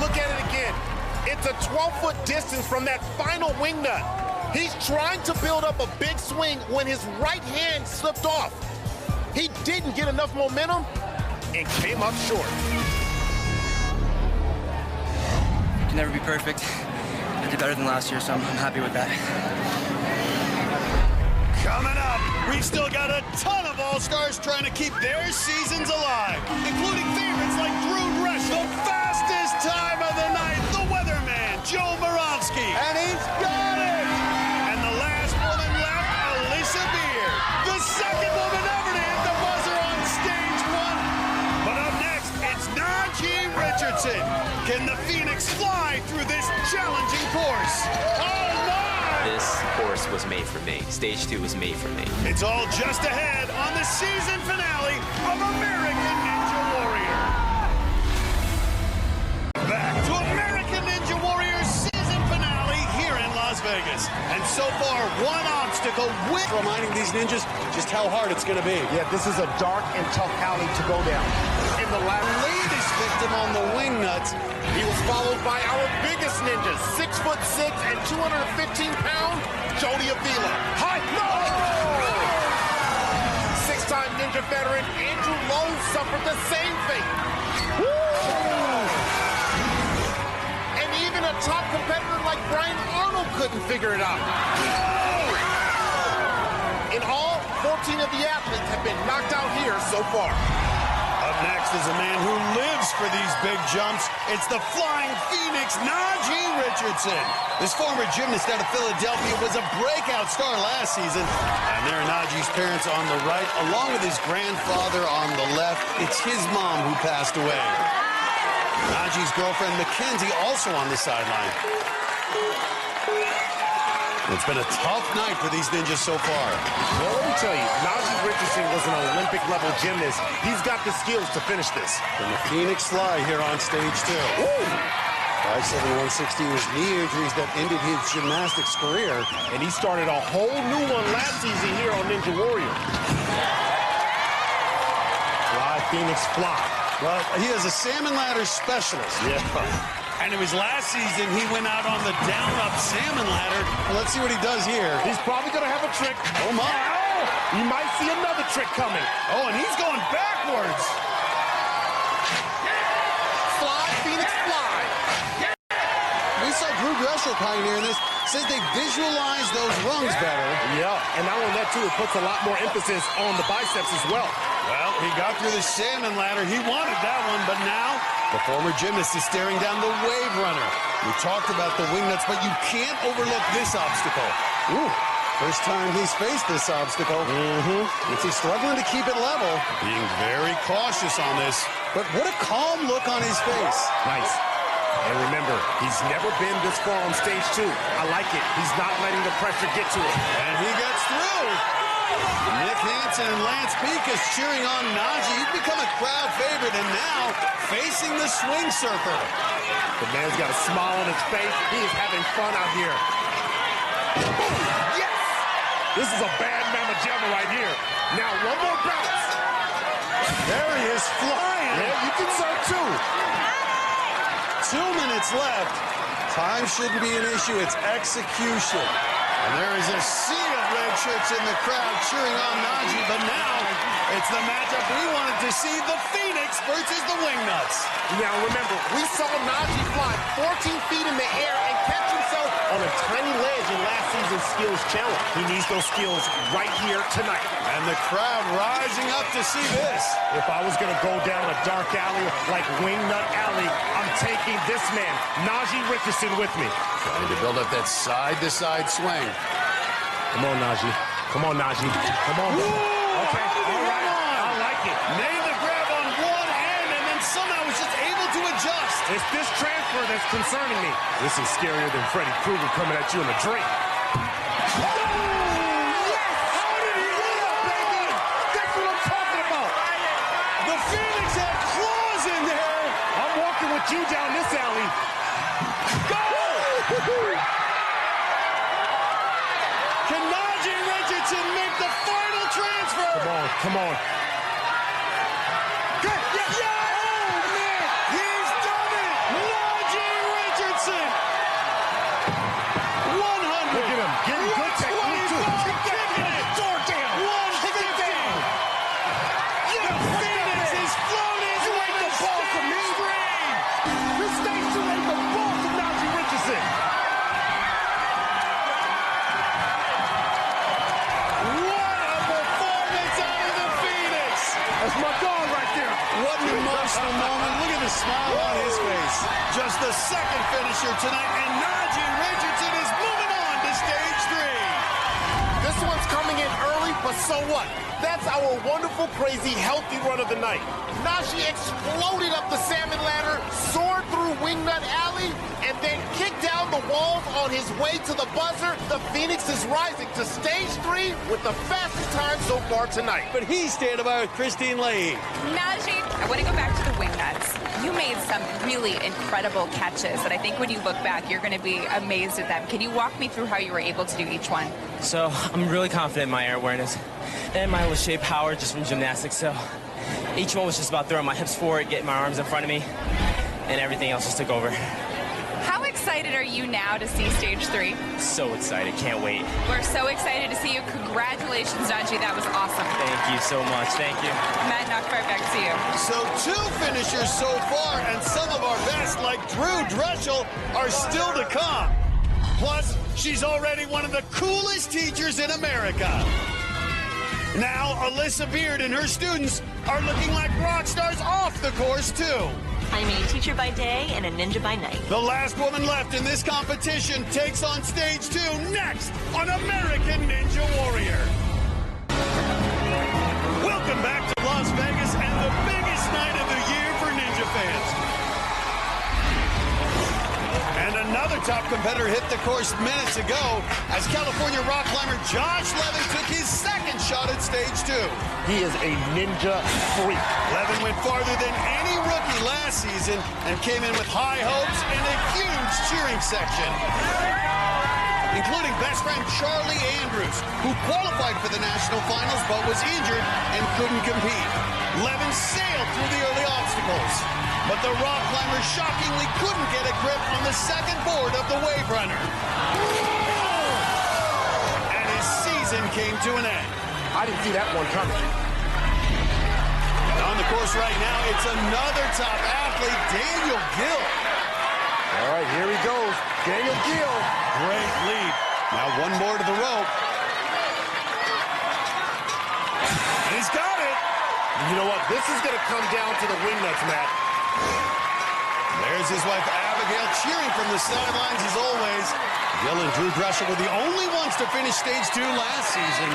Speaker 2: Look at it again. It's a 12-foot distance from that final wing nut. He's trying to build up a big swing when his right hand slipped off. He didn't get enough momentum and came up short.
Speaker 3: Can never be perfect. I did better than last year, so I'm happy with that.
Speaker 1: Coming up, we've still got a ton of all-stars trying to keep their seasons alive, including favorites like Drew Dressel, the fastest time of the night, the weatherman, Joe Moronsky, and he's got it! And the last woman left, Elisa Beer, the second woman ever to hit the buzzer on stage 1. But up next, it's Najee Richardson. Can the Phoenix fly through this challenging course? Oh, my!
Speaker 5: This course was made for me. Stage 2 was made for me.
Speaker 1: It's all just ahead on the season finale of American Ninja Warrior. Back to American Ninja Warrior season finale here in Las Vegas. And so far, one obstacle with reminding these ninjas just how hard it's going to be.
Speaker 2: Yeah, this is a dark and tough alley to go down.
Speaker 1: In the latest victim on the wing nuts,
Speaker 2: he was followed by our biggest ninja, 6'6" and 215-pound Jody Avila. Hi, no! 6-time ninja veteran Andrew Lowe suffered the same fate. Woo! And even a top competitor like Brian Arnold couldn't figure it out. In all, 14 of the athletes have been knocked out here so far.
Speaker 1: Up next is a man who lives for these big jumps. It's the Flying Phoenix, Najee Richardson. This former gymnast out of Philadelphia was a breakout star last season. And there are Najee's parents on the right, along with his grandfather on the left. It's his mom who passed away. Najee's girlfriend, Mackenzie, also on the sideline. It's been a tough night for these ninjas so far.
Speaker 4: Well, let me tell you, Najee Richardson was an Olympic-level gymnast. He's got the skills to finish this.
Speaker 1: And the Phoenix Fly here on stage 2. 5'7", 160 was knee injuries that ended his gymnastics career.
Speaker 4: And he started a whole new one last season here on Ninja Warrior. Fly, Phoenix Fly.
Speaker 1: Well, he is a salmon ladder specialist.
Speaker 4: Yeah.
Speaker 1: And it was last season he went out on the down-up salmon ladder. Well, let's see what he does here.
Speaker 4: He's probably going to have a trick.
Speaker 1: Oh, my.
Speaker 4: Oh, you might see another trick coming.
Speaker 1: Oh, and he's going backwards.
Speaker 4: Fly, Phoenix Fly.
Speaker 1: We saw Drew Dressel pioneering this. Says they visualize those rungs better.
Speaker 4: Yeah, and not only that, too, it puts a lot more emphasis on the biceps as well.
Speaker 1: Well, he got through the salmon ladder. He wanted that one, but now the former gymnast is staring down the wave runner. We talked about the wing nuts, but you can't overlook this obstacle. Ooh, first time he's faced this obstacle. He's struggling to keep it level. Being very cautious on this. But what a calm look on his face.
Speaker 4: Nice. And remember, he's never been this far on stage 2. I like it. He's not letting the pressure get to him.
Speaker 1: And he gets through. Nick Hansen and Lance Pekas cheering on Najee. He's become a crowd favorite and now facing the swing surfer.
Speaker 4: The man's got a smile on his face. He is having fun out here. Yes! This is a bad mamma jamma right here. Now, one more bounce.
Speaker 1: There he is flying.
Speaker 4: Yeah, you can serve too.
Speaker 1: 2 minutes left. Time shouldn't be an issue. It's execution. And there is a sea of red shirts in the crowd cheering on Najee, but now it's the matchup we wanted to see, the Phoenix versus the Wingnuts.
Speaker 4: Now remember, we saw Najee fly 14 feet in the air and catch himself on a tiny ledge in last season's skills challenge. He needs those skills right here tonight.
Speaker 1: And the crowd rising up to see this.
Speaker 4: If I was going to go down a dark alley like Wingnut Alley, I'm taking this man, Najee Richardson, with me.
Speaker 1: Trying to build up that side-to-side swing.
Speaker 4: Come on, Najee. Come on, Najee. Come on.
Speaker 1: Whoa!
Speaker 4: Okay, all right. I like it.
Speaker 1: Made the grab on one end and then somehow was just able to adjust.
Speaker 4: It's this transfer that's concerning me. This is scarier than Freddy Krueger coming at you in a dream. You down this alley. Go!
Speaker 1: Can Najee Richardson make the final transfer?
Speaker 4: Come on.
Speaker 1: Good. Yeah. Oh, man. He's done it. Najee Richardson. 100.
Speaker 4: Look at him. Getting good technique, too.
Speaker 1: Kicking it.
Speaker 4: Door down.
Speaker 1: 150. Yeah, Phoenix is floating. You ain't the ball for me.
Speaker 4: That's my dog right there.
Speaker 1: What an emotional moment. Look at the smile on his face. Just the second finisher tonight, and Najee Richardson is moving on to stage 3.
Speaker 4: This one's coming in early, but so what? That's our wonderful, crazy, healthy run of the night. Najee exploded up the salmon ladder, soared through Wingnut Alley, and then kicked down the walls on his way to the buzzer. The Phoenix is rising to stage 3 with the fastest time so far tonight.
Speaker 1: But he's standing by with Christine Leahy.
Speaker 9: Najee, I want to go back to the Wingnuts. You made some really incredible catches that I think when you look back, you're going to be amazed at them. Can you walk me through how you were able to do each one?
Speaker 18: So I'm really confident in my air awareness and my Lachey power just from gymnastics. So each one was just about throwing my hips forward, getting my arms in front of me, and everything else just took over.
Speaker 9: How excited are you now to see stage 3?
Speaker 18: So excited, can't wait.
Speaker 9: We're so excited to see you. Congratulations, Najee, that was awesome.
Speaker 18: Thank you so much, thank you.
Speaker 9: Matt Knockfire, back to you.
Speaker 1: So 2 finishers so far, and some of our best, like Drew Dressel, are still to come. Plus, she's already one of the coolest teachers in America. Now, Alyssa Beard and her students are looking like rock stars off the course, too.
Speaker 8: I'm a teacher by day and a ninja by night.
Speaker 1: The last woman left in this competition takes on stage 2 next on American Ninja Warrior. Welcome back to Las Vegas and the biggest night of the year for Ninja fans. And another top competitor hit the course minutes ago as California rock climber Josh Levin took his second shot at stage 2.
Speaker 4: He is a ninja freak.
Speaker 1: Levin went farther than any rookie last season and came in with high hopes and a huge cheering section, including best friend Charlie Andrews, who qualified for the national finals but was injured and couldn't compete. Levin sailed through the early obstacles, but the rock climber shockingly couldn't get a grip on the second board of the wave runner. And his season came to an end.
Speaker 4: I didn't see that one coming.
Speaker 1: On the course right now, it's another top athlete, Daniel Gill.
Speaker 4: All right, here he goes. Daniel Gill.
Speaker 1: Great lead. Now one more to the rope. And he's got it.
Speaker 4: You know what? This is going to come down to the wingnuts, Matt.
Speaker 1: There's his wife, Abigail, cheering from the sidelines as always. Gill and Drew Gresham were the only ones to finish stage 2 last season.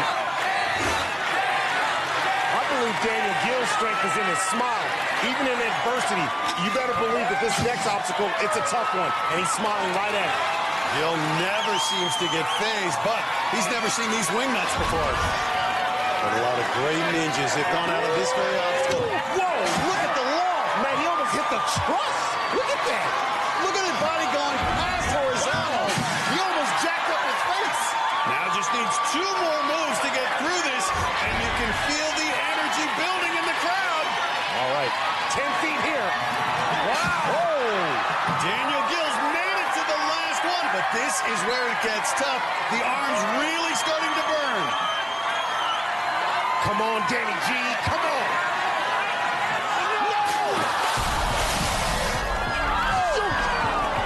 Speaker 4: I believe Daniel Gill's strength is in his smile. Even in adversity, you better believe that this next obstacle, it's a tough one, and he's smiling right at it.
Speaker 1: Gill never seems to get phased, but he's never seen these wingnuts before. But a lot of great ninjas have gone out of this very obstacle.
Speaker 4: Whoa, look at the loft, man. He almost hit the truss. Look at that.
Speaker 1: Look at his body going past horizontal.
Speaker 4: He almost jacked up his face.
Speaker 1: Now just needs 2 more moves to get through this, and you can feel the energy building in the crowd.
Speaker 4: All right, 10 feet here. Wow.
Speaker 1: Whoa. Daniel Gill's made it to the last one, but this is where it gets tough. The arm's really starting to burn.
Speaker 4: Come on, Danny G. Come on.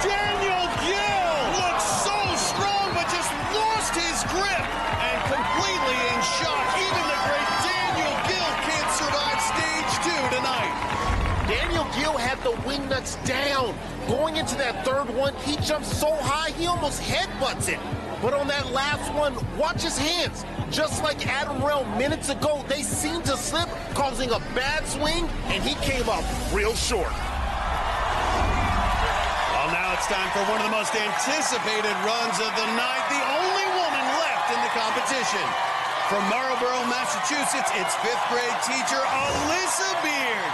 Speaker 1: Daniel Gill looks so strong, but just lost his grip and completely in shock. Even the great Daniel Gill can't survive stage 2 tonight.
Speaker 4: Daniel Gill had the wingnuts down. Going into that third one, he jumped so high, he almost headbutts it. But on that last one, watch his hands. Just like Adam Rell minutes ago, they seemed to slip, causing a bad swing, and he came up real short.
Speaker 1: Well, now it's time for one of the most anticipated runs of the night. The only woman left in the competition. From Marlborough, Massachusetts, it's 5th grade teacher Alyssa Beard.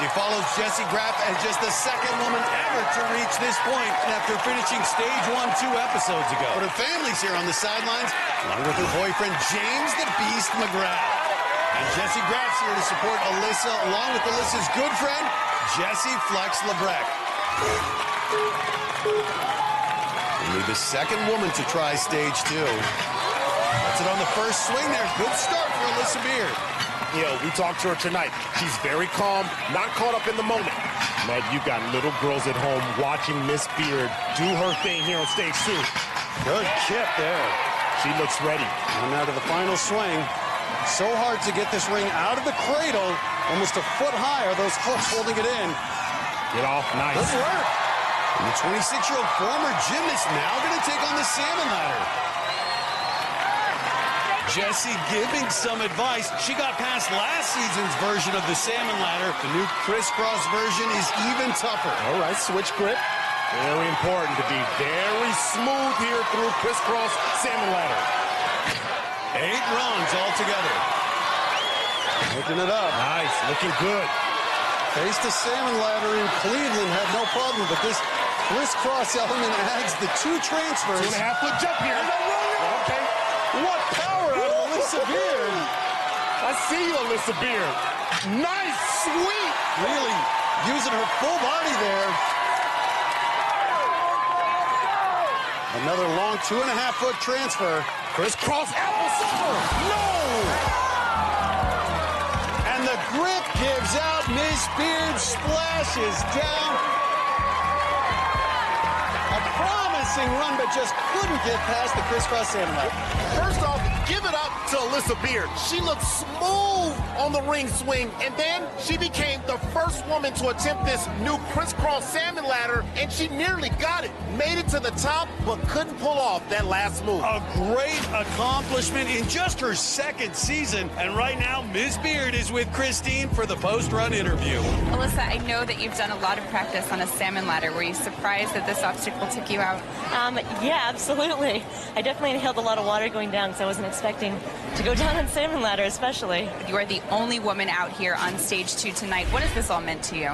Speaker 1: She follows Jessie Graff as just the second woman ever to reach this point after finishing stage 1 2 episodes ago. But her family's here on the sidelines, along with her boyfriend, James the Beast McGrath. And Jessie Graff's here to support Alyssa, along with Alyssa's good friend, Jessie Flex Lebrecht. Only the second woman to try stage 2. That's it on the first swing there. Good start for Alyssa Beard.
Speaker 4: Yeah, we talked to her tonight. She's very calm, not caught up in the moment. Man, you got little girls at home watching Miss Beard do her thing here on stage 2.
Speaker 1: Good chip there.
Speaker 4: She looks ready.
Speaker 1: And now to the final swing. So hard to get this ring out of the cradle. Almost a foot high are those hooks holding it in.
Speaker 4: Get off, nice.
Speaker 1: Good work. And the 26-year-old former gymnast now going to take on the salmon ladder. Jessie giving some advice. She got past last season's version of the salmon ladder. The new crisscross version is even tougher.
Speaker 4: All right, switch grip. Very important to be very smooth here through crisscross salmon ladder.
Speaker 1: 8 runs altogether. Picking it up.
Speaker 4: Nice, looking good.
Speaker 1: Faced the salmon ladder in Cleveland, had no problem, but this crisscross element adds the 2 transfers.
Speaker 4: 2.5-foot jump here. Okay.
Speaker 1: What power out of Alyssa Beard.
Speaker 4: I see you, Alyssa Beard. Nice sweep.
Speaker 1: Really using her full body there. Another long 2.5-foot transfer.
Speaker 4: Crisscross applesauce. No!
Speaker 1: And the grip gives out. Miss Beard splashes down. A promising run, but just couldn't get past the crisscross salmon ladder.
Speaker 4: First off, give it up to Alyssa Beard. She looked smooth on the ring swing, and then she became the first woman to attempt this new crisscross salmon ladder, and she nearly
Speaker 2: got it. Made it to the top, but couldn't pull off that last move.
Speaker 1: A great accomplishment in just her second season. And right now, Ms. Beard is with Christine for the post-run interview.
Speaker 9: Alyssa, I know that you've done a lot of practice on a salmon ladder. Were you surprised that this obstacle took you out?
Speaker 8: Yeah, absolutely. I definitely inhaled a lot of water going down, so I wasn't expecting to go down on salmon ladder, especially.
Speaker 9: You are the only woman out here on stage 2 tonight. What has this all meant to you?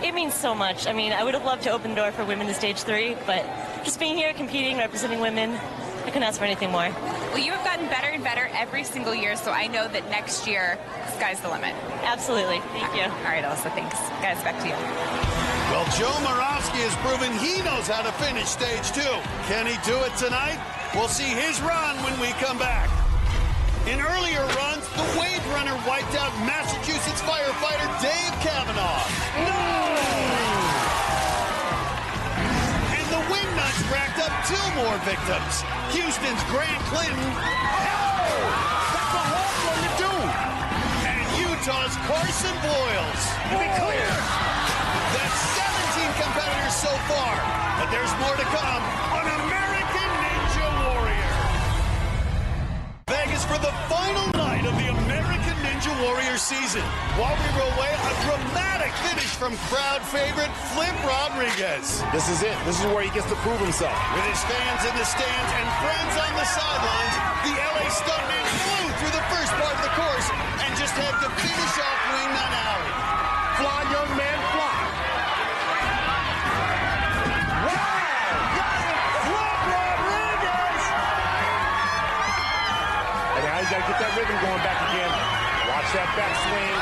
Speaker 8: It means so much. I mean, I would have loved to open the door for women to stage 3, but just being here, competing, representing women, I couldn't ask for anything more.
Speaker 9: Well, you have gotten better and better every single year, so I know that next year, sky's the limit.
Speaker 8: Absolutely. Thank you.
Speaker 9: All right, Alyssa, thanks. Guys, back to you.
Speaker 1: Well, Joe Moravsky has proven he knows how to finish stage 2. Can he do it tonight? We'll see his run when we come back. In earlier runs, the wave runner wiped out Massachusetts firefighter Dave Kavanaugh. No! And the wingnuts racked up 2 more victims. Houston's Grant Clinton. Oh! That's a hard one to do. And Utah's Carson Boyles. To be clear, that's 17 competitors so far, but there's more to come on American Ninja Warrior. Vegas for the final night of the American Ninja Warrior season. While we roll away, a dramatic finish from crowd favorite Flip Rodriguez.
Speaker 2: This is it. This is where he gets to prove himself.
Speaker 1: With his fans in the stands and friends on the sidelines, the LA stuntman flew through the first part of the course and just had to finish off Wingnut Alley.
Speaker 2: Fly, young man, fly. Now he's got to get that rhythm going back again. Watch that backswing.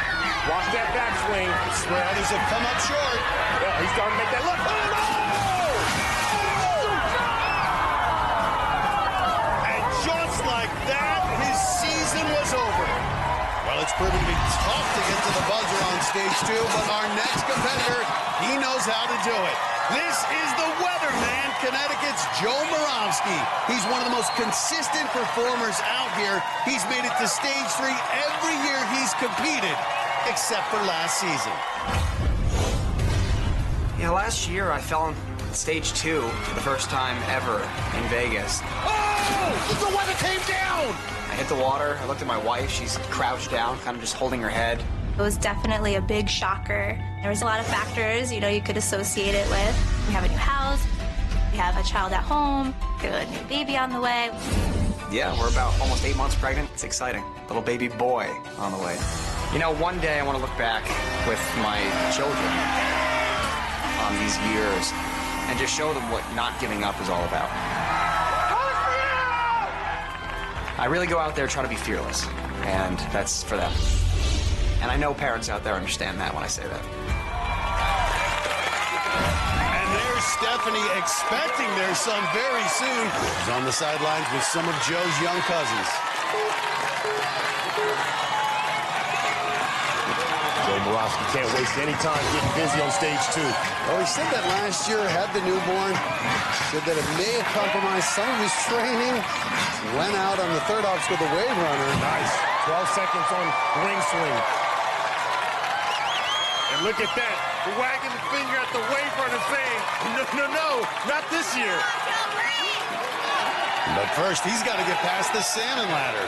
Speaker 2: Watch that backswing.
Speaker 1: The others have come up short.
Speaker 2: Yeah, he's starting to make that look. Oh, no!
Speaker 1: And just like that, his season was over. Well, it's proven to be tough to get to the buzzer on stage 2, but our next competitor, he knows how to do it. This is the weatherman, Connecticut's Joe Moravsky. He's one of the most consistent performers out here. He's made it to stage 3 every year he's competed, except for last season.
Speaker 3: Yeah, last year I fell on stage 2 for the first time ever in Vegas.
Speaker 2: Oh! The weather came down!
Speaker 3: I hit the water. I looked at my wife. She's crouched down, kind of just holding her head.
Speaker 19: It was definitely a big shocker. There was a lot of factors, you could associate it with. We have a new house, we have a child at home, we have a new baby on the way.
Speaker 3: Yeah, we're about almost 8 months pregnant. It's exciting. Little baby boy on the way. One day I want to look back with my children on these years and just show them what not giving up is all about. I really go out there trying to be fearless, and that's for them. And I know parents out there understand that when I say that.
Speaker 1: And there's Stephanie expecting their son very soon. He's on the sidelines with some of Joe's young cousins.
Speaker 2: Joe Moravsky can't waste any time getting busy on stage 2.
Speaker 1: Well, he said that last year had the newborn. Said that it may have compromised some of his training. Went out on the third obstacle, the wave runner.
Speaker 2: Nice. 12 seconds on ring swing. And look at that, wagging the finger at the wave runner saying, no, not this year.
Speaker 1: But first, he's got to get past the salmon ladder.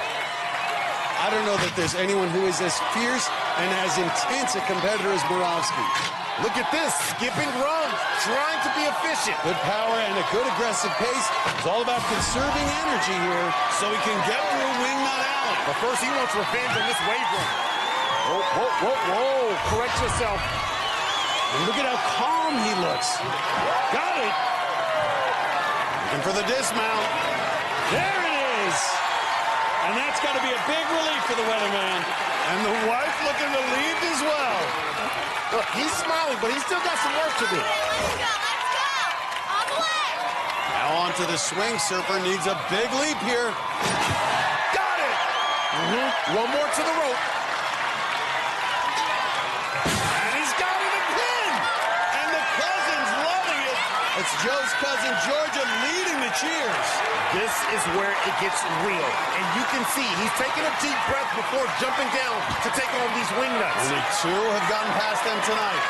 Speaker 1: I don't know that there's anyone who is as fierce and as intense a competitor as Moravsky.
Speaker 2: Look at this, skipping runs, trying to be efficient.
Speaker 1: Good power and a good aggressive pace. It's all about conserving energy here so he can get through Wingnut Alley.
Speaker 2: But first, he wants revenge on this wave runner. Whoa, correct yourself.
Speaker 1: And look at how calm he looks. Got it. Looking for the dismount. There it is. And that's got to be a big relief for the weatherman. And the wife looking relieved as well.
Speaker 2: Look, he's smiling, but he's still got some work to do.
Speaker 19: Let's go. All the way.
Speaker 1: Now on to the swing. Surfer needs a big leap here. Got it.
Speaker 2: One more to the rope.
Speaker 1: It's Joe's cousin Georgia leading the cheers.
Speaker 2: This is where it gets real. And you can see he's taking a deep breath before jumping down to take on these wingnuts.
Speaker 1: Only 2 have gotten past them tonight.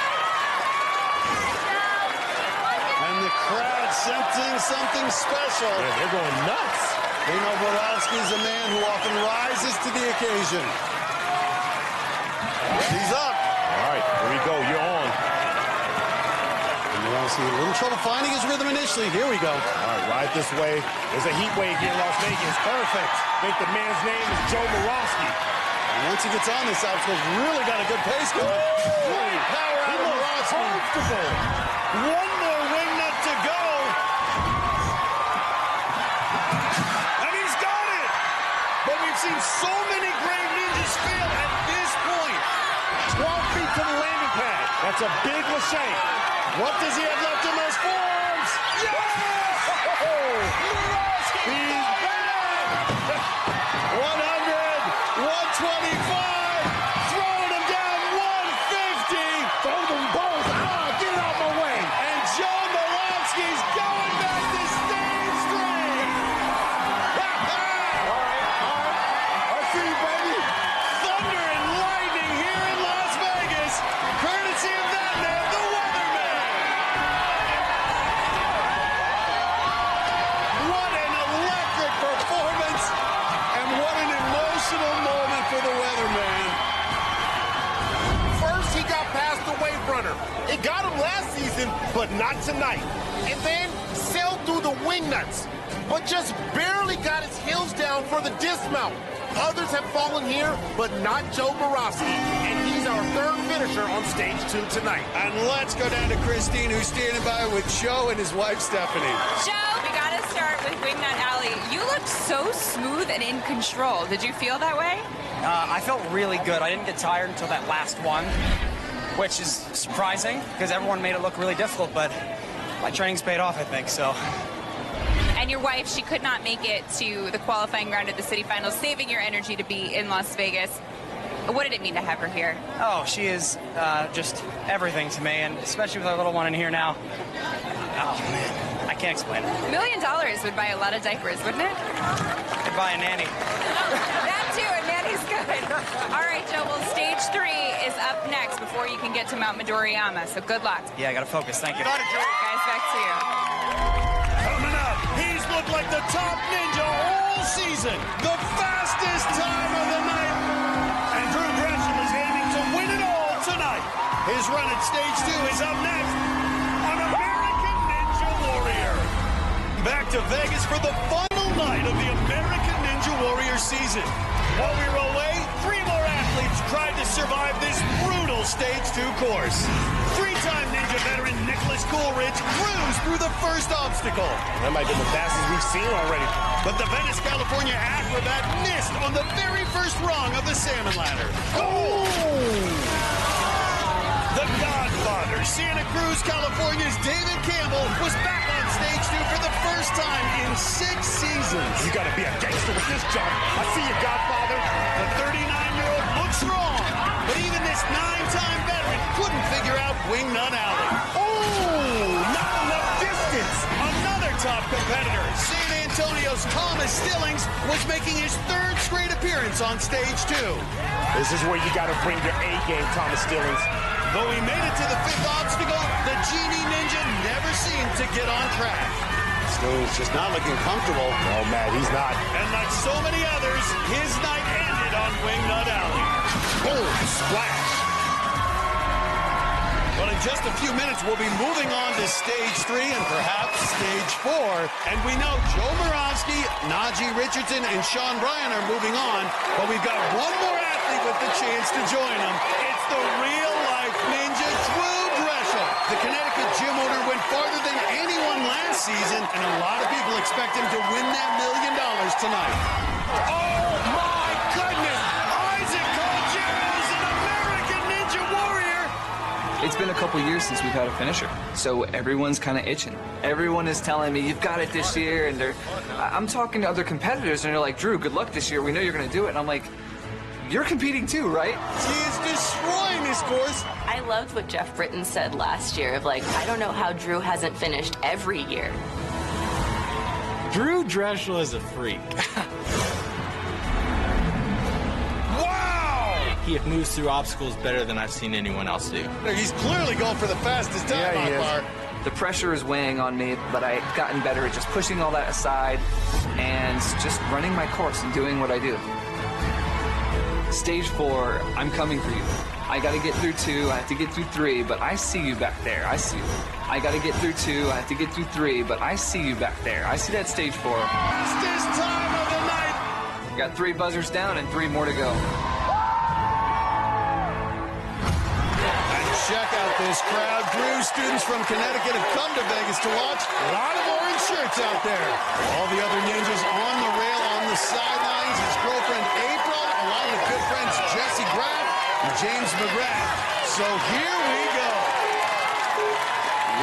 Speaker 1: And the crowd sensing something special.
Speaker 4: Yeah, they're going nuts.
Speaker 1: They know Borowski is a man who often rises to the occasion. He's up.
Speaker 4: All right, here we go. You're on.
Speaker 1: Borowski a little trouble finding his rhythm initially. Here we go.
Speaker 4: All right, right this way. There's a heat wave here in Las Vegas. Perfect. I think the man's name is Joe Borowski.
Speaker 1: And once he gets on this obstacle, really got a good pace going. Great power out of Borowski.
Speaker 4: Comfortable.
Speaker 1: One more wing nut to go. And he's got it. But we've seen so many great ninjas fail at this point.
Speaker 4: 12 feet to the landing pad. That's a big mistake.
Speaker 1: What does he have left in those forearms? Yes!
Speaker 4: Borowski!
Speaker 1: He's back! 100, 125, throwing him down 150.
Speaker 4: Throw them balls. Get out my way.
Speaker 1: And Joe Borowski's going back to stage 3.
Speaker 4: All right. I see you, baby.
Speaker 1: Thunder and lightning here in Las Vegas, courtesy of that man, the Weatherman. What an electric performance, and what an emotional moment for the Weatherman.
Speaker 4: First, he got past the wave runner. It got him last season, but not tonight. And then sailed through the wing nuts, but just barely got his heels down for the dismount. Others have fallen here, but not Joe Borowski. And he's our third finisher on stage 2 tonight.
Speaker 1: And let's go down to Christine, who's standing by with Joe and his wife, Stephanie.
Speaker 9: Joe, we got to start with Wingnut Alley. You looked so smooth and in control. Did you feel that way?
Speaker 20: I felt really good. I didn't get tired until that last one, which is surprising because everyone made it look really difficult, but my training's paid off, I think, so.
Speaker 9: And your wife, she could not make it to the qualifying round of the city finals, saving your energy to be in Las Vegas. What did it mean to have her here?
Speaker 20: Oh, she is just everything to me, and especially with our little one in here now. Oh, man, I can't explain it.
Speaker 9: $1 million would buy a lot of diapers, wouldn't it?
Speaker 20: I'd buy a nanny.
Speaker 9: That too, a nanny's good. All right, Joe, well, stage 3 is up next before you can get to Mount Midoriyama, so good luck.
Speaker 20: Yeah, I got to focus. Thank you.
Speaker 9: Got it, Joe. Guys, back to you.
Speaker 1: Coming up, he's looked like the top ninja all season. The fastest time of the night. And Drew Gresham is aiming to win it all tonight. His run at stage 2 is up next on American Ninja Warrior. Back to Vegas for the final night of the American Ninja Warrior season. While we were away, 3 more athletes tried to survive this brutal stage 2 course. 3-time Ninja veteran Nicholas Coolidge cruised through the first obstacle.
Speaker 4: That might be the fastest we've seen already.
Speaker 1: But the Venice, California acrobat missed on the very first rung of the salmon ladder. Oh! The Godfather, Santa Cruz, California's David Campbell, was back on stage 2 for the first time in 6 seasons.
Speaker 4: You gotta be a gangster with this jump. I see you, Godfather.
Speaker 1: The 39-year-old looks strong, but even this 9-time veteran couldn't figure out Wingnut Alley.
Speaker 4: Oh, not enough distance.
Speaker 1: Another top competitor, San Antonio's Thomas Stillings, was making his 3rd straight appearance on stage 2.
Speaker 4: This is where you gotta bring your A game, Thomas Stillings.
Speaker 1: Though he made it to the 5th obstacle, the Genie Ninja never seemed to get on track. Stillings just not looking comfortable.
Speaker 4: Oh, man, he's not.
Speaker 1: And like so many others, his night ended on Wingnut Alley.
Speaker 4: Boom, splash.
Speaker 1: Well, in just a few minutes, we'll be moving on to stage 3 and perhaps stage 4. And we know Joe Borowski, Najee Richardson, and Sean Bryan are moving on. But we've got one more athlete with the chance to join them. It's the real-life ninja, Drew Gresham. The Connecticut gym owner went farther than anyone last season, and a lot of people expect him to win that $1 million tonight. Oh, my goodness! Isaac Calgero is an American Ninja Warrior!
Speaker 21: It's been a couple years since we've had a finisher, so everyone's kind of itching. Everyone is telling me, you've got it this year, and I'm talking to other competitors, and they're like, Drew, good luck this year. We know you're going to do it. And I'm like, you're competing too, right?
Speaker 1: He is destroying this course.
Speaker 22: I loved what Jeff Britton said last year of like, I don't know how Drew hasn't finished every year.
Speaker 23: Drew Dreschel is a freak.
Speaker 1: Wow!
Speaker 23: He moves through obstacles better than I've seen anyone else do.
Speaker 1: He's clearly going for the fastest time,
Speaker 4: Yeah, he is.
Speaker 1: Akbar.
Speaker 21: The pressure is weighing on me, but I've gotten better at just pushing all that aside and just running my course and doing what I do. Stage 4, I'm coming for you. I gotta get through 2, I have to get through 3, but I see you back there, I see you. I gotta get through 2, I have to get through 3, but I see you back there. I see that stage 4.
Speaker 1: Fastest time of the night.
Speaker 21: Got 3 buzzers down and 3 more to go.
Speaker 1: Check out this crowd. Drew, students from Connecticut have come to Vegas to watch. A lot of orange shirts out there. All the other ninjas on the rail, on the sidelines. His girlfriend April, along with good friends Jesse Graff and James McGrath. So here we go.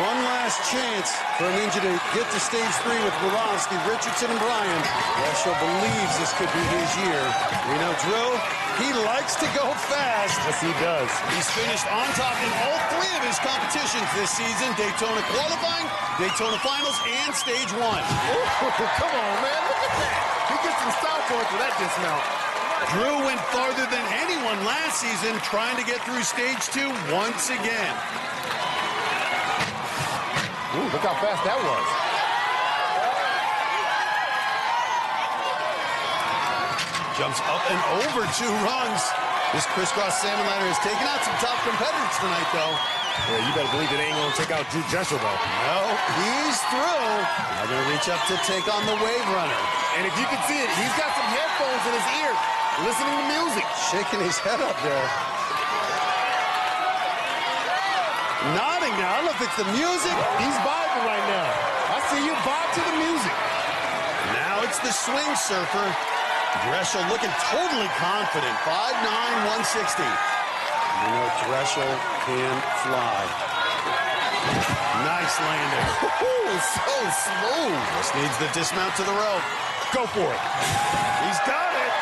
Speaker 1: One last chance for a ninja to get to stage 3 with Woronski, Richardson, and Bryan. Greshel believes this could be his year. We know Drew, he likes to go fast.
Speaker 4: Yes, he does.
Speaker 1: He's finished on top in all 3 of his competitions this season. Daytona qualifying, Daytona finals, and stage 1.
Speaker 4: Ooh, come on, man. Look at that. He gets some style points for that dismount.
Speaker 1: Drew went farther than anyone last season, trying to get through stage 2 once again.
Speaker 4: Ooh, look how fast that was.
Speaker 1: Jumps up and over 2 rungs. This crisscross salmon ladder has taken out some top competitors tonight, though.
Speaker 4: Yeah, you better believe it ain't gonna take out Drew Dressel, though.
Speaker 1: No, he's through. Now gonna reach up to take on the Wave Runner.
Speaker 4: And if you can see it, he's got some headphones in his ears, listening to music.
Speaker 1: Shaking his head up there. Nodding now. I don't know if it's the music.
Speaker 4: He's vibing right now. I see you vibe to the music.
Speaker 1: Now it's the swing surfer. Greshel looking totally confident. 5'9", 160. You know Greshel can fly. Nice landing.
Speaker 4: Ooh, so smooth.
Speaker 1: Just needs the dismount to the rope.
Speaker 4: Go for it.
Speaker 1: He's got it.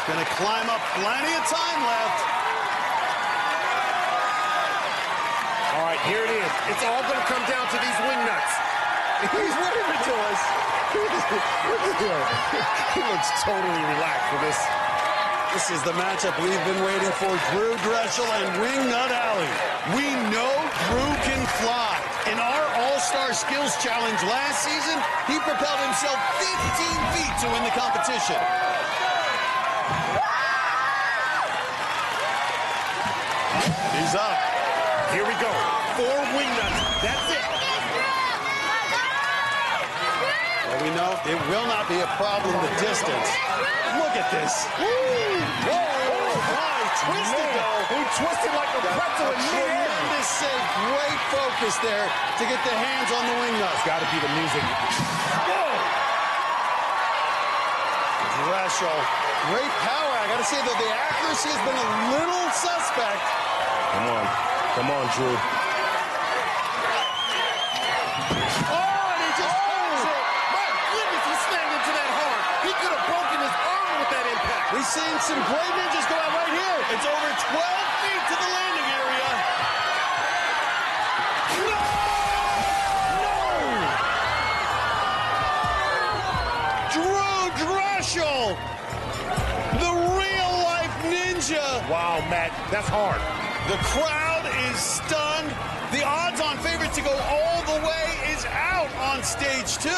Speaker 1: Gonna climb up. Plenty of time left.
Speaker 4: All right, here it is. It's all going to come down to these wing nuts.
Speaker 1: He's waving to us.
Speaker 4: Look at him. He looks totally relaxed for this.
Speaker 1: This is the matchup we've been waiting for. Drew Dressel and Wingnut Alley. We know Drew can fly. In our All-Star Skills Challenge last season, he propelled himself 15 feet to win the competition. He's up.
Speaker 4: Here we go. 4 wing nuts. That's it.
Speaker 1: Well, we know it will not be a problem, the distance. Look at this. Woo! Whoa! My, twisted though.
Speaker 4: He twisted like a pretzel in midair.
Speaker 1: Tremendous save. Great focus there to get the hands on the wing nuts.
Speaker 4: Got to be the music.
Speaker 1: Whoa! Greshel. Great power. I got to say, though, the accuracy has been a little suspect.
Speaker 4: Come on. Come on, Drew.
Speaker 1: Oh, and he just holds it.
Speaker 4: My goodness, he slammed into that hard. He could have broken his arm with that impact.
Speaker 1: We've seen some great ninjas go out right here. It's over 12 feet to the landing area. No! Drew Dressel, the real-life ninja.
Speaker 4: Wow, Matt, that's hard.
Speaker 1: The crowd is stunned. The odds-on favorite to go all the way is out on stage 2.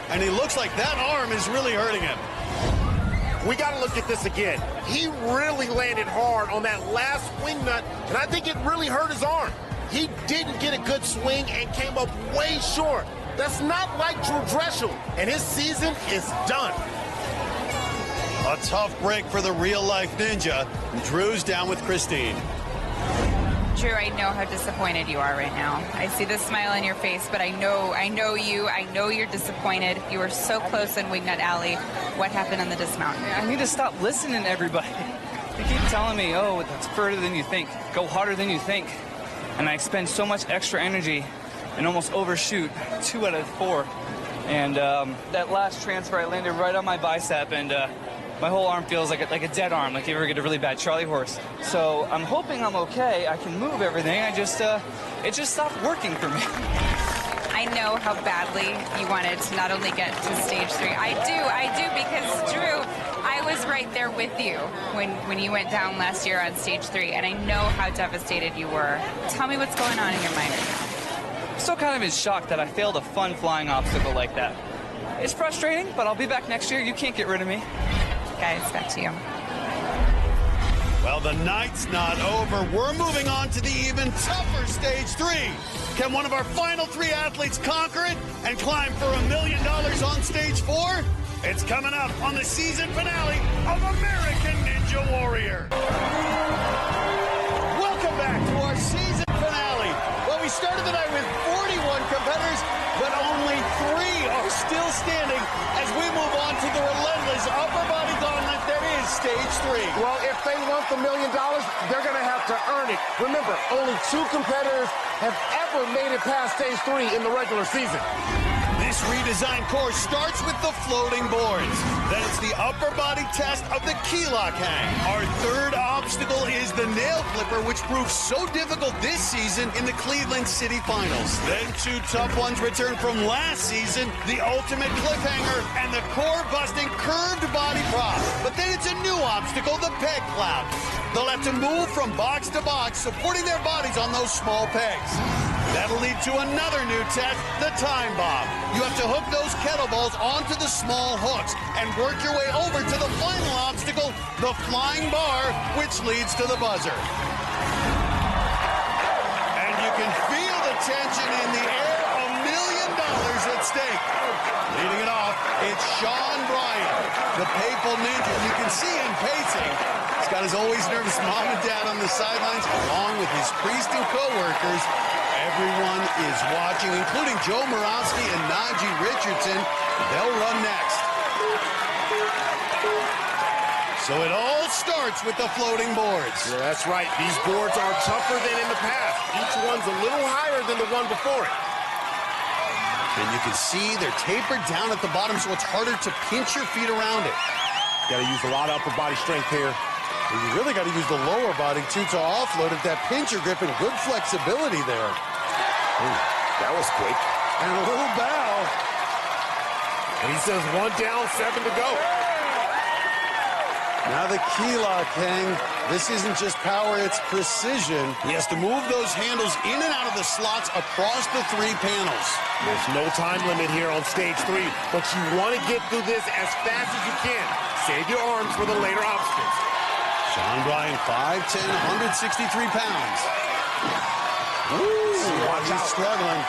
Speaker 1: And he looks like that arm is really hurting him.
Speaker 4: We got to look at this again. He really landed hard on that last wing nut, and I think it really hurt his arm. He didn't get a good swing and came up way short. That's not like Drew Dressel, and his season is done.
Speaker 1: A tough break for the real-life ninja. Drew's down with Christine.
Speaker 9: Drew, I know how disappointed you are right now. I see the smile on your face, but I know you. I know you're disappointed. You were so close in Wingnut Alley. What happened on the dismount?
Speaker 21: I need to stop listening to everybody. They keep telling me, oh, that's further than you think. Go harder than you think. And I expend so much extra energy and almost overshoot 2 out of 4. And that last transfer, I landed right on my bicep, and my whole arm feels like a dead arm, like you ever get a really bad Charlie horse. So I'm hoping I'm okay. I can move everything. It just stopped working for me.
Speaker 9: I know how badly you wanted to not only get to stage 3. I do, because Drew, I was right there with you when you went down last year on stage 3, and I know how devastated you were. Tell me what's going on in your mind right now.
Speaker 21: Still kind of in shock that I failed a fun flying obstacle like that. It's frustrating, but I'll be back next year. You can't get rid of me.
Speaker 9: Guys, back to you.
Speaker 1: Well, the night's not over. We're moving on to the even tougher stage 3. Can one of our final 3 athletes conquer it and climb for $1 million on stage 4? It's coming up on the season finale of American Ninja Warrior. Welcome back to our season finale. Well, we started the night with 41 competitors, but only 3 are still standing as we move on to the relentless upper body gauntlet that is stage 3.
Speaker 4: Well, if they want the $1 million, they're going to have to earn it. Remember, only 2 competitors have ever made it past stage 3 in the regular season.
Speaker 1: This redesigned course starts with the floating boards. Then it's the upper body test of the key lock hang. Our third obstacle is the nail clipper, which proved so difficult this season in the Cleveland City Finals. Then 2 tough ones return from last season, the ultimate cliffhanger and the core-busting curved body prop. But then it's a new obstacle, the peg cloud. They'll have to move from box to box, supporting their bodies on those small pegs. That'll lead to another new test, the time bomb. You have to hook those kettlebells onto the small hooks and work your way over to the final obstacle, the flying bar, which leads to the buzzer. And you can feel the tension in the air, $1 million at stake. Leading it off, it's Sean Bryan, the Papal Ninja. You can see him pacing. He's got his always nervous mom and dad on the sidelines, along with his priest and co-workers. Everyone is watching, including Joe Morawski and Najee Richardson. They'll run next. So it all starts with the floating boards.
Speaker 4: Yeah, that's right. These boards are tougher than in the past. Each one's a little higher than the one before it.
Speaker 1: And you can see they're tapered down at the bottom, so it's harder to pinch your feet around it.
Speaker 4: Got to use a lot of upper body strength here.
Speaker 1: And you really got to use the lower body, too, to offload it. That pincher grip and good flexibility there.
Speaker 4: Ooh, that was quick.
Speaker 1: And a little bow.
Speaker 4: And he says 1 down, 7 to go.
Speaker 1: Now the key lock hang. This isn't just power, it's precision. He has to move those handles in and out of the slots across the 3 panels.
Speaker 4: There's no time limit here on stage 3, but you want to get through this as fast as you can. Save your arms for the later obstacles.
Speaker 1: Sean Bryan, 5'10", 163 pounds. Ooh, watch out. Struggling.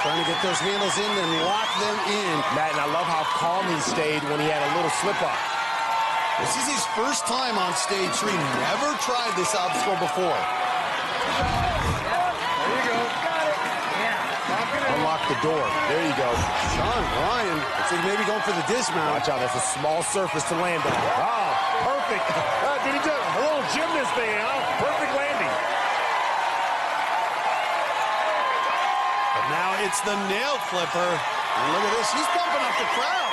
Speaker 1: Trying to get those handles in and lock them in.
Speaker 4: Matt, and I love how calm he stayed when he had a little slip-up.
Speaker 1: This is his first time on stage 3. Never tried this obstacle before.
Speaker 4: There you go. Got it. Yeah. Unlock the door. There you go.
Speaker 1: Sean Bryan, looks like maybe going for the dismount.
Speaker 4: Watch out, that's a small surface to land on. Oh, perfect. Did he do a little gymnast thing, huh? Perfect landing.
Speaker 1: But now it's the nail flipper. And look at this, he's pumping up the crowd.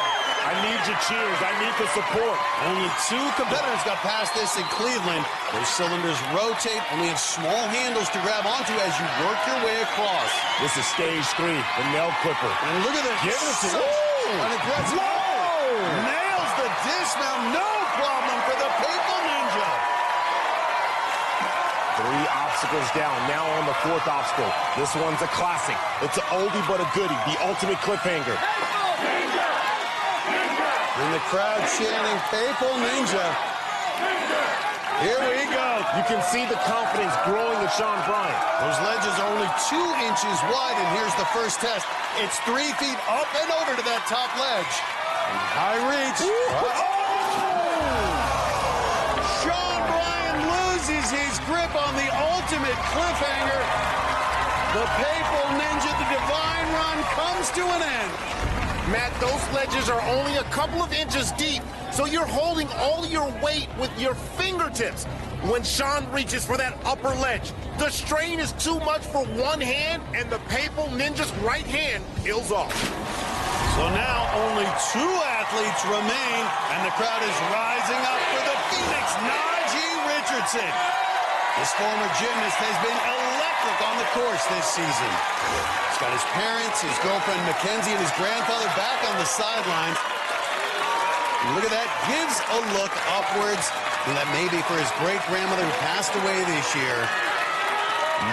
Speaker 4: I need your cheers. I need the support.
Speaker 1: Only 2 competitors got past this in Cleveland. Those cylinders rotate, and we have small handles to grab onto as you work your way across.
Speaker 4: This is stage 3, the nail clipper.
Speaker 1: And look at this.
Speaker 4: Give it to
Speaker 1: an aggressive. Nails the dismount. No problem for the Papal Ninja.
Speaker 4: 3 obstacles down. Now on the 4th obstacle. This one's a classic. It's an oldie but a goodie. The ultimate cliffhanger.
Speaker 1: And the crowd chanting, Papal Ninja. Here we go.
Speaker 4: You can see the confidence growing in Sean Bryan.
Speaker 1: Those ledges are only 2 inches wide, and here's the first test. It's 3 feet up and over to that top ledge. And high reach. Sean Bryan loses his grip on the ultimate cliffhanger. The Papal Ninja, the divine run, comes to an end.
Speaker 4: Matt, those ledges are only a couple of inches deep, so you're holding all your weight with your fingertips. When Sean reaches for that upper ledge, the strain is too much for one hand, and the Papal Ninja's right hand peels off.
Speaker 1: So now only 2 athletes remain, and the crowd is rising up for the Phoenix, Najee Richardson. This former gymnast has been electric on the course this season. He's got his parents, his girlfriend Mackenzie, and his grandfather back on the sidelines. And look at that, gives a look upwards, and that may be for his great-grandmother who passed away this year.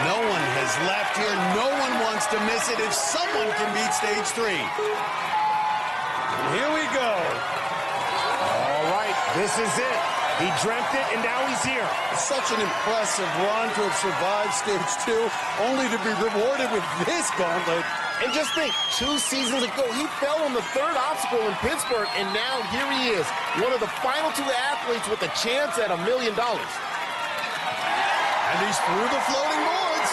Speaker 1: No one has left here. No one wants to miss it if someone can beat stage 3. Here we go.
Speaker 4: All right, this is it. He dreamt it, and now he's here.
Speaker 1: Such an impressive run to have survived stage 2, only to be rewarded with this gauntlet.
Speaker 4: And just think, 2 seasons ago, he fell on the 3rd obstacle in Pittsburgh, and now here he is, one of the final 2 athletes with a chance at $1 million.
Speaker 1: And he's through the floating boards.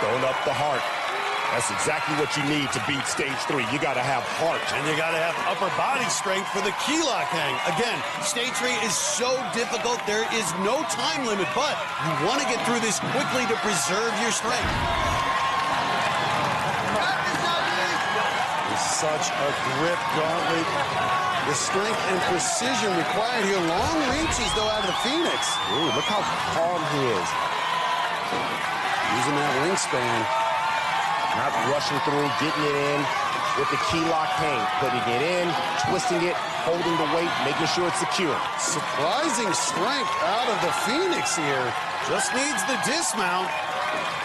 Speaker 4: Throwing up the heart. That's exactly what you need to beat stage 3. You got to have heart.
Speaker 1: And you got to have upper body strength for the key lock hang. Again, stage 3 is so difficult. There is no time limit, but you want to get through this quickly to preserve your strength. It's such a grip gauntlet. The strength and precision required here. Long reaches, though, out of the Phoenix.
Speaker 4: Ooh, look how calm he is.
Speaker 1: Using that wingspan.
Speaker 4: Not rushing through, getting it in with the key lock hang. Putting it in, twisting it, holding the weight, making sure it's secure.
Speaker 1: Surprising strength out of the Phoenix here. Just needs the dismount.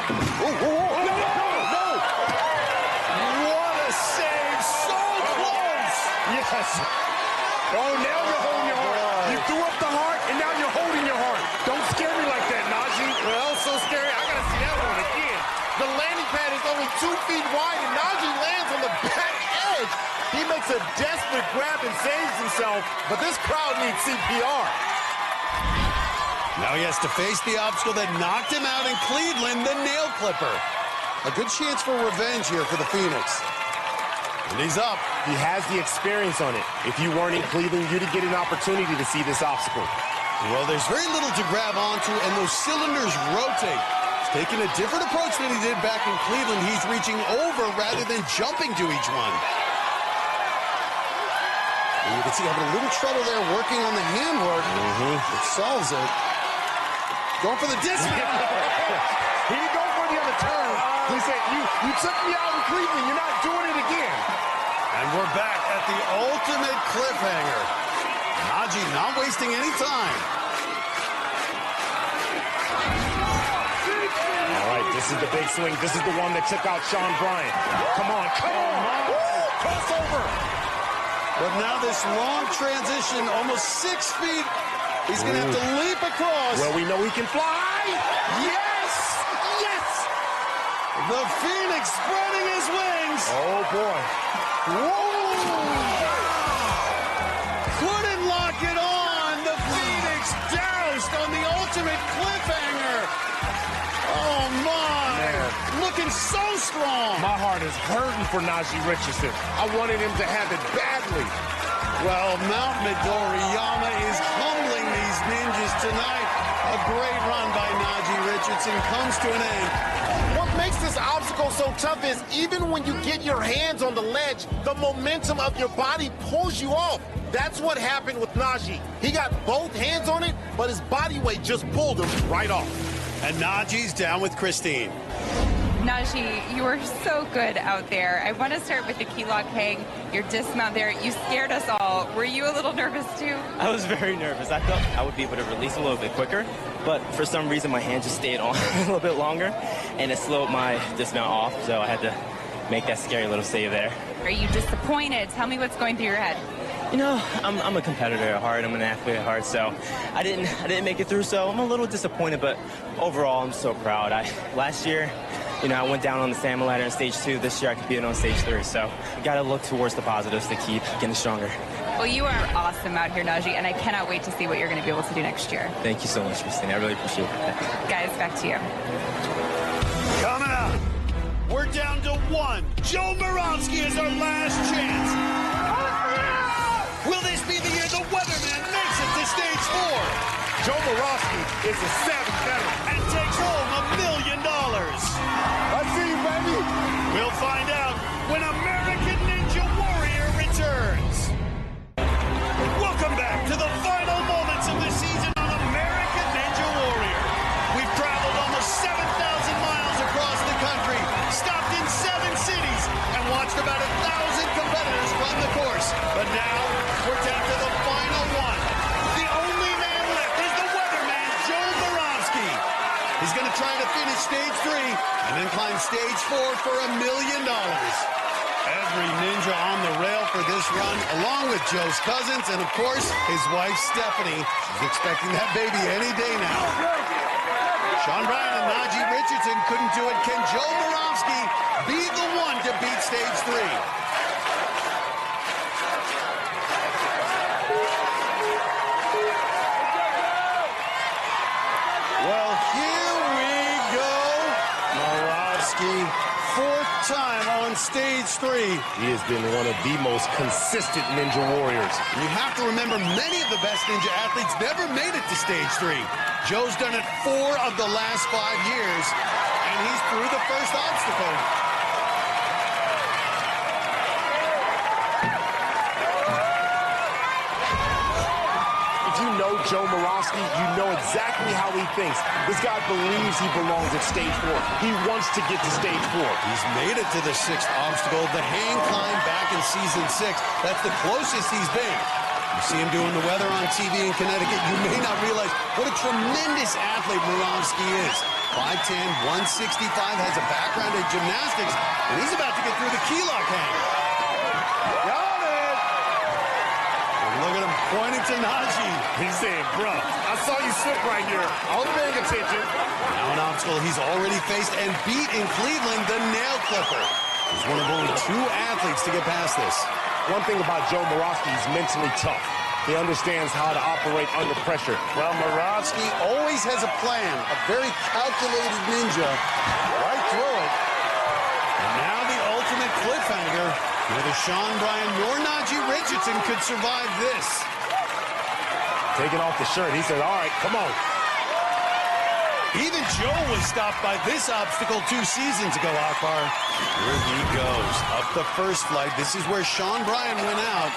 Speaker 1: No! What a save! So close!
Speaker 4: Yes. Oh, now you're holding your heart. You threw up the heart, and now you're holding your heart. Don't scare me like that, Najee.
Speaker 2: Well, so scary. I got to see that one again. The landing pad is only 2 feet wide, and Najee lands on the back edge. He makes a desperate grab and saves himself, but this crowd needs CPR.
Speaker 1: Now he has to face the obstacle that knocked him out in Cleveland, the nail clipper. A good chance for revenge here for the Phoenix. And he's up.
Speaker 4: He has the experience on it. If you weren't in Cleveland, you'd get an opportunity to see this obstacle.
Speaker 1: Well, there's very little to grab onto, and those cylinders rotate. Taking a different approach than he did back in Cleveland. He's reaching over rather than jumping to each one. And you can see having a little trouble there working on the handwork. It solves it. Going for the dismount.
Speaker 4: He didn't go for the other turn. He said, you took me out in Cleveland. You're not doing it again.
Speaker 1: And we're back at the ultimate cliffhanger. Najee not wasting any time.
Speaker 4: All right, this is the big swing. This is the one that took out Sean Bryant. Come on. Woo, crossover.
Speaker 1: But now this long transition, almost 6 feet. He's going to have to leap across.
Speaker 4: Well, we know he can fly.
Speaker 1: Yes! Yes! The Phoenix spreading his wings.
Speaker 4: Oh, boy.
Speaker 1: Whoa! Couldn't lock it on. The Phoenix doused on the ultimate cliffhanger. Oh, my.
Speaker 4: Man.
Speaker 1: Looking so strong.
Speaker 4: My heart is hurting for Najee Richardson. I wanted him to have it badly.
Speaker 1: Well, Mount Midoriyama is humbling these ninjas tonight. A great run by Najee Richardson comes to an end.
Speaker 4: What makes this obstacle so tough is even when you get your hands on the ledge, the momentum of your body pulls you off. That's what happened with Najee. He got both hands on it, but his body weight just pulled him right off.
Speaker 1: And Najee's down with Christine.
Speaker 9: Najee, you were so good out there. I want to start with the key lock hang, your dismount there. You scared us all. Were you a little nervous too?
Speaker 18: I was very nervous. I thought I would be able to release a little bit quicker, but for some reason my hand just stayed on a little bit longer, and it slowed my dismount off, so I had to make that scary little save there.
Speaker 9: Are you disappointed? Tell me what's going through your head.
Speaker 18: You know, I'm a competitor at heart. I'm an athlete at heart, so I didn't make it through, so I'm a little disappointed, but overall I'm so proud. Last year, you know, I went down on the salmon ladder in stage 2. This year I competed on stage 3, so you got to look towards the positives to keep getting stronger.
Speaker 9: Well, you are awesome out here, Najee, and I cannot wait to see what you're going to be able to do next year.
Speaker 18: Thank you so much, Christine. I really appreciate it.
Speaker 9: Guys, back to you.
Speaker 1: Coming up, we're down to 1. Joe Moravsky is our last chance. Will this be the year the weatherman makes it to stage 4?
Speaker 4: Joe Moravsky is a savage veteran
Speaker 1: and takes home $1 million.
Speaker 4: I see you, baby.
Speaker 1: We'll find out when American Ninja Warrior returns. Welcome back to the final moments of the season on American Ninja Warrior. We've traveled almost 7,000 miles across the country, stopped in 7 cities, and watched about 1,000 competitors run the course. But now, we're down to the final one. The only man left is the weatherman, Joe Moravsky. for $1 million. Every ninja on the rail for this run, along with Joe's cousins and, of course, his wife, Stephanie. She's expecting that baby any day now. Sean Bryan and Najee Richardson couldn't do it. Can Joe Moravsky be the one to beat stage 3? Well, here we go. Moravsky, fourth time on stage 3.
Speaker 4: He has been one of the most consistent Ninja Warriors.
Speaker 1: You have to remember, many of the best Ninja athletes never made it to stage 3. Joe's done it 4 of the last 5 years, and he's through the first obstacle.
Speaker 4: If you know Joe Moravsky, you know exactly how he thinks. This guy believes he belongs at stage 4. He wants to get to stage 4.
Speaker 1: He's made it to the 6th obstacle, the hang climb back in season 6. That's the closest he's been. You see him doing the weather on TV in Connecticut, you may not realize what a tremendous athlete Moravsky is. 5'10", 165, has a background in gymnastics, and he's about to get through the key lock hang. Got it! And look at him pointing to Najee.
Speaker 4: He's saying, bro, I saw you slip right here. I was paying attention.
Speaker 1: Now an obstacle he's already faced and beat in Cleveland, the nail clipper. He's one of only 2 athletes to get past this.
Speaker 4: One thing about Joe Moravsky, he's mentally tough. He understands how to operate under pressure.
Speaker 1: Well, Moravsky always has a plan, a very calculated ninja, right through it. And now the ultimate cliffhanger. Neither Sean Bryan nor Najee Richardson could survive this.
Speaker 4: Taking off the shirt, he said, all right, come on.
Speaker 1: Even Joe was stopped by this obstacle 2 seasons ago, Akbar. Here he goes, up the first flight. This is where Sean Bryan went out.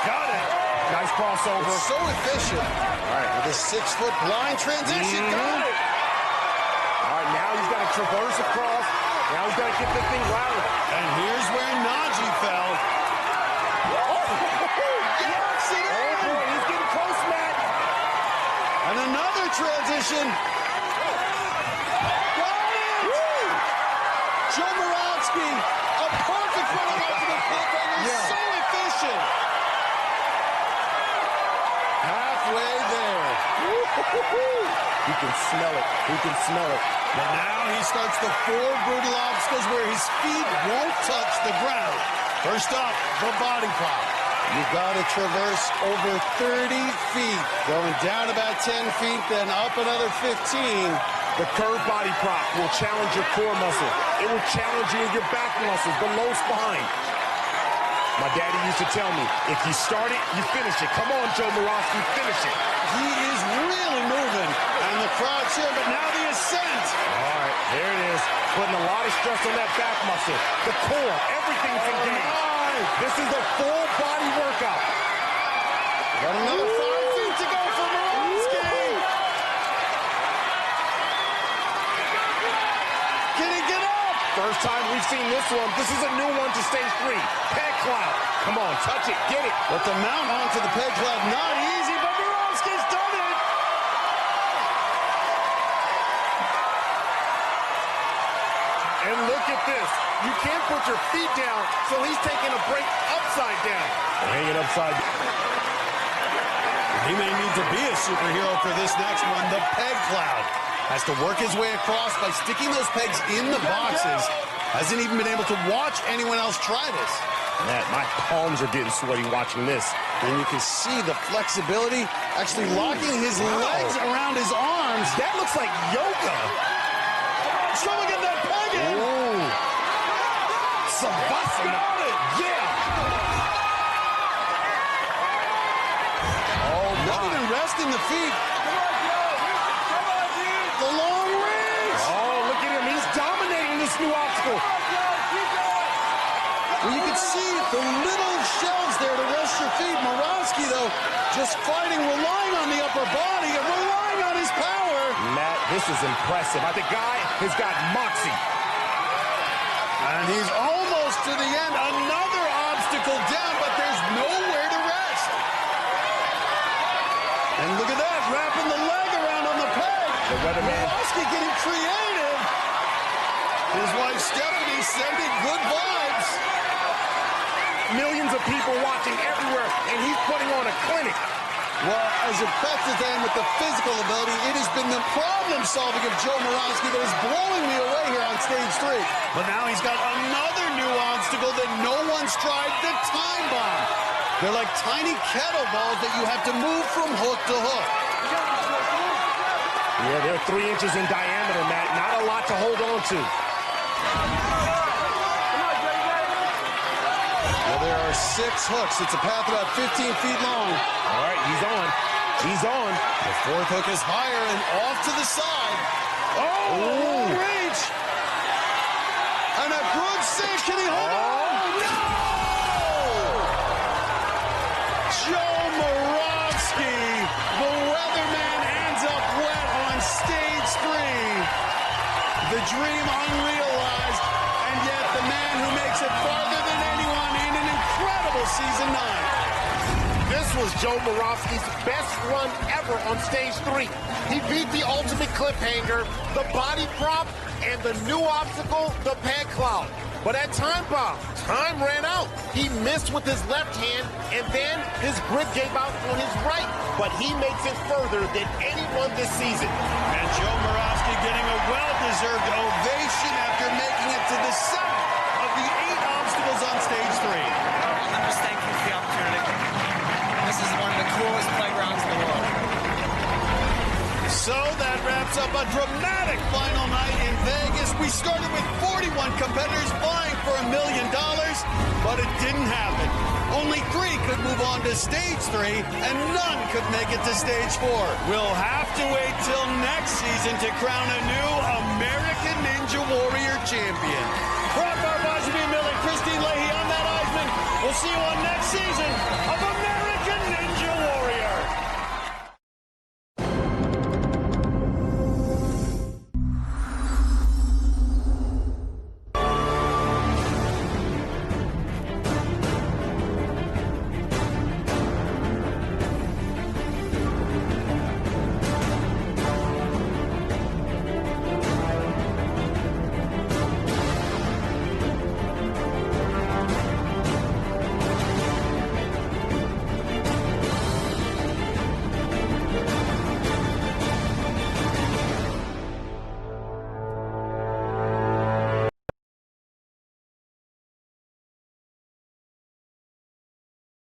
Speaker 4: Got it. Nice crossover.
Speaker 1: It's so efficient. All right, with a 6-foot blind transition. Got it.
Speaker 4: All right, now he's got to traverse across. Now he's got to get the thing routed.
Speaker 1: And here's where Najee fell. And another transition. Got it! Woo! Joe Moravsky, a perfect run of ultimate cliffhanger, so efficient. Halfway there.
Speaker 4: He can smell it. He can smell it.
Speaker 1: But now he starts the 4 brutal obstacles where his feet won't touch the ground. First up, the body prop. You've got to traverse over 30 feet, going down about 10 feet, then up another 15.
Speaker 4: The curved body prop will challenge your core muscle. It will challenge you in your back muscles, the low spine. My daddy used to tell me, if you start it, you finish it. Come on, Joe Moravsky, finish it.
Speaker 1: He is really moving, and the crowd's here, but now the ascent.
Speaker 4: All right, there it is. Putting a lot of stress on that back muscle. The core, everything's engaged. This is a full body workout.
Speaker 1: Got another 5 feet to go for Moravsky. Can he get up?
Speaker 4: First time we've seen this one. This is a new one to stage 3. Peg cloud. Come on, touch it, get it.
Speaker 1: But the mount onto the peg cloud, not easy, but Moravsky's done it.
Speaker 4: And look at this. You can't put your feet down, so he's taking a break upside down. Hanging upside down.
Speaker 1: He may need to be a superhero for this next one. The peg cloud has to work his way across by sticking those pegs in the boxes. Hasn't even been able to watch anyone else try this.
Speaker 4: Matt, my palms are getting sweaty watching this.
Speaker 1: And you can see the flexibility, actually locking his legs around his arms.
Speaker 4: That looks like yoga.
Speaker 1: Trying to get that peg in.
Speaker 4: Ooh. Savasana.
Speaker 1: Got it.
Speaker 4: Yeah. Oh,
Speaker 1: not even resting the feet. The long range.
Speaker 4: Oh, look at him. He's dominating this new obstacle.
Speaker 1: Well, you can see the little shelves there to rest your feet. Moravsky, though, just fighting, relying on the upper body and relying on his power.
Speaker 4: Matt, this is impressive. The guy has got moxie.
Speaker 1: And he's almost to the end. Another obstacle down, but there's nowhere to rest. And look at that, wrapping the leg around on the peg.
Speaker 4: The weatherman.
Speaker 1: Kowalski getting creative. His wife Stephanie sending good vibes.
Speaker 4: Millions of people watching everywhere, and he's putting on a clinic.
Speaker 1: Well, as impressive then with the physical ability, it has been the problem-solving of Joe Morawski that is blowing me away here on stage 3. But now he's got another new obstacle that no one's tried, the time bomb. They're like tiny kettlebells that you have to move from hook to hook.
Speaker 4: Yeah, they're 3 inches in diameter, Matt. Not a lot to hold on to.
Speaker 1: Well, there are 6 hooks. It's a path about 15 feet long.
Speaker 4: All right, he's on. He's on.
Speaker 1: The 4th hook is higher and off to the side. Oh, reach. And a good save. Can he hold on? No! Joe Morawski, the weatherman, ends up wet on stage 3. The dream unrealized, and yet the man who makes it farther than anyone in an incredible season 9.
Speaker 4: This was Joe Morawski's best run ever on stage 3. He beat the ultimate cliffhanger, the body prop, and the new obstacle, the peg cloud. But at time bomb, time ran out. He missed with his left hand, and then his grip gave out on his right. But he makes it further than anyone this season.
Speaker 1: And Joe Morawski getting a well-deserved ovation after making it to the 7th of the 8 obstacles on stage 3.
Speaker 6: I'm just thankful for the opportunity. This is one of the coolest playgrounds in the world.
Speaker 1: So that wraps up a dramatic final night in Vegas. We started with 41 competitors vying for $1 million, but it didn't happen. Only 3 could move on to stage 3, and none could make it to stage 4. We'll have to wait till next season to crown a new American Ninja Warrior champion. Brock Barbazzi, Miller, Christine Leahy, I'm Matt Eisman. We'll see you on next season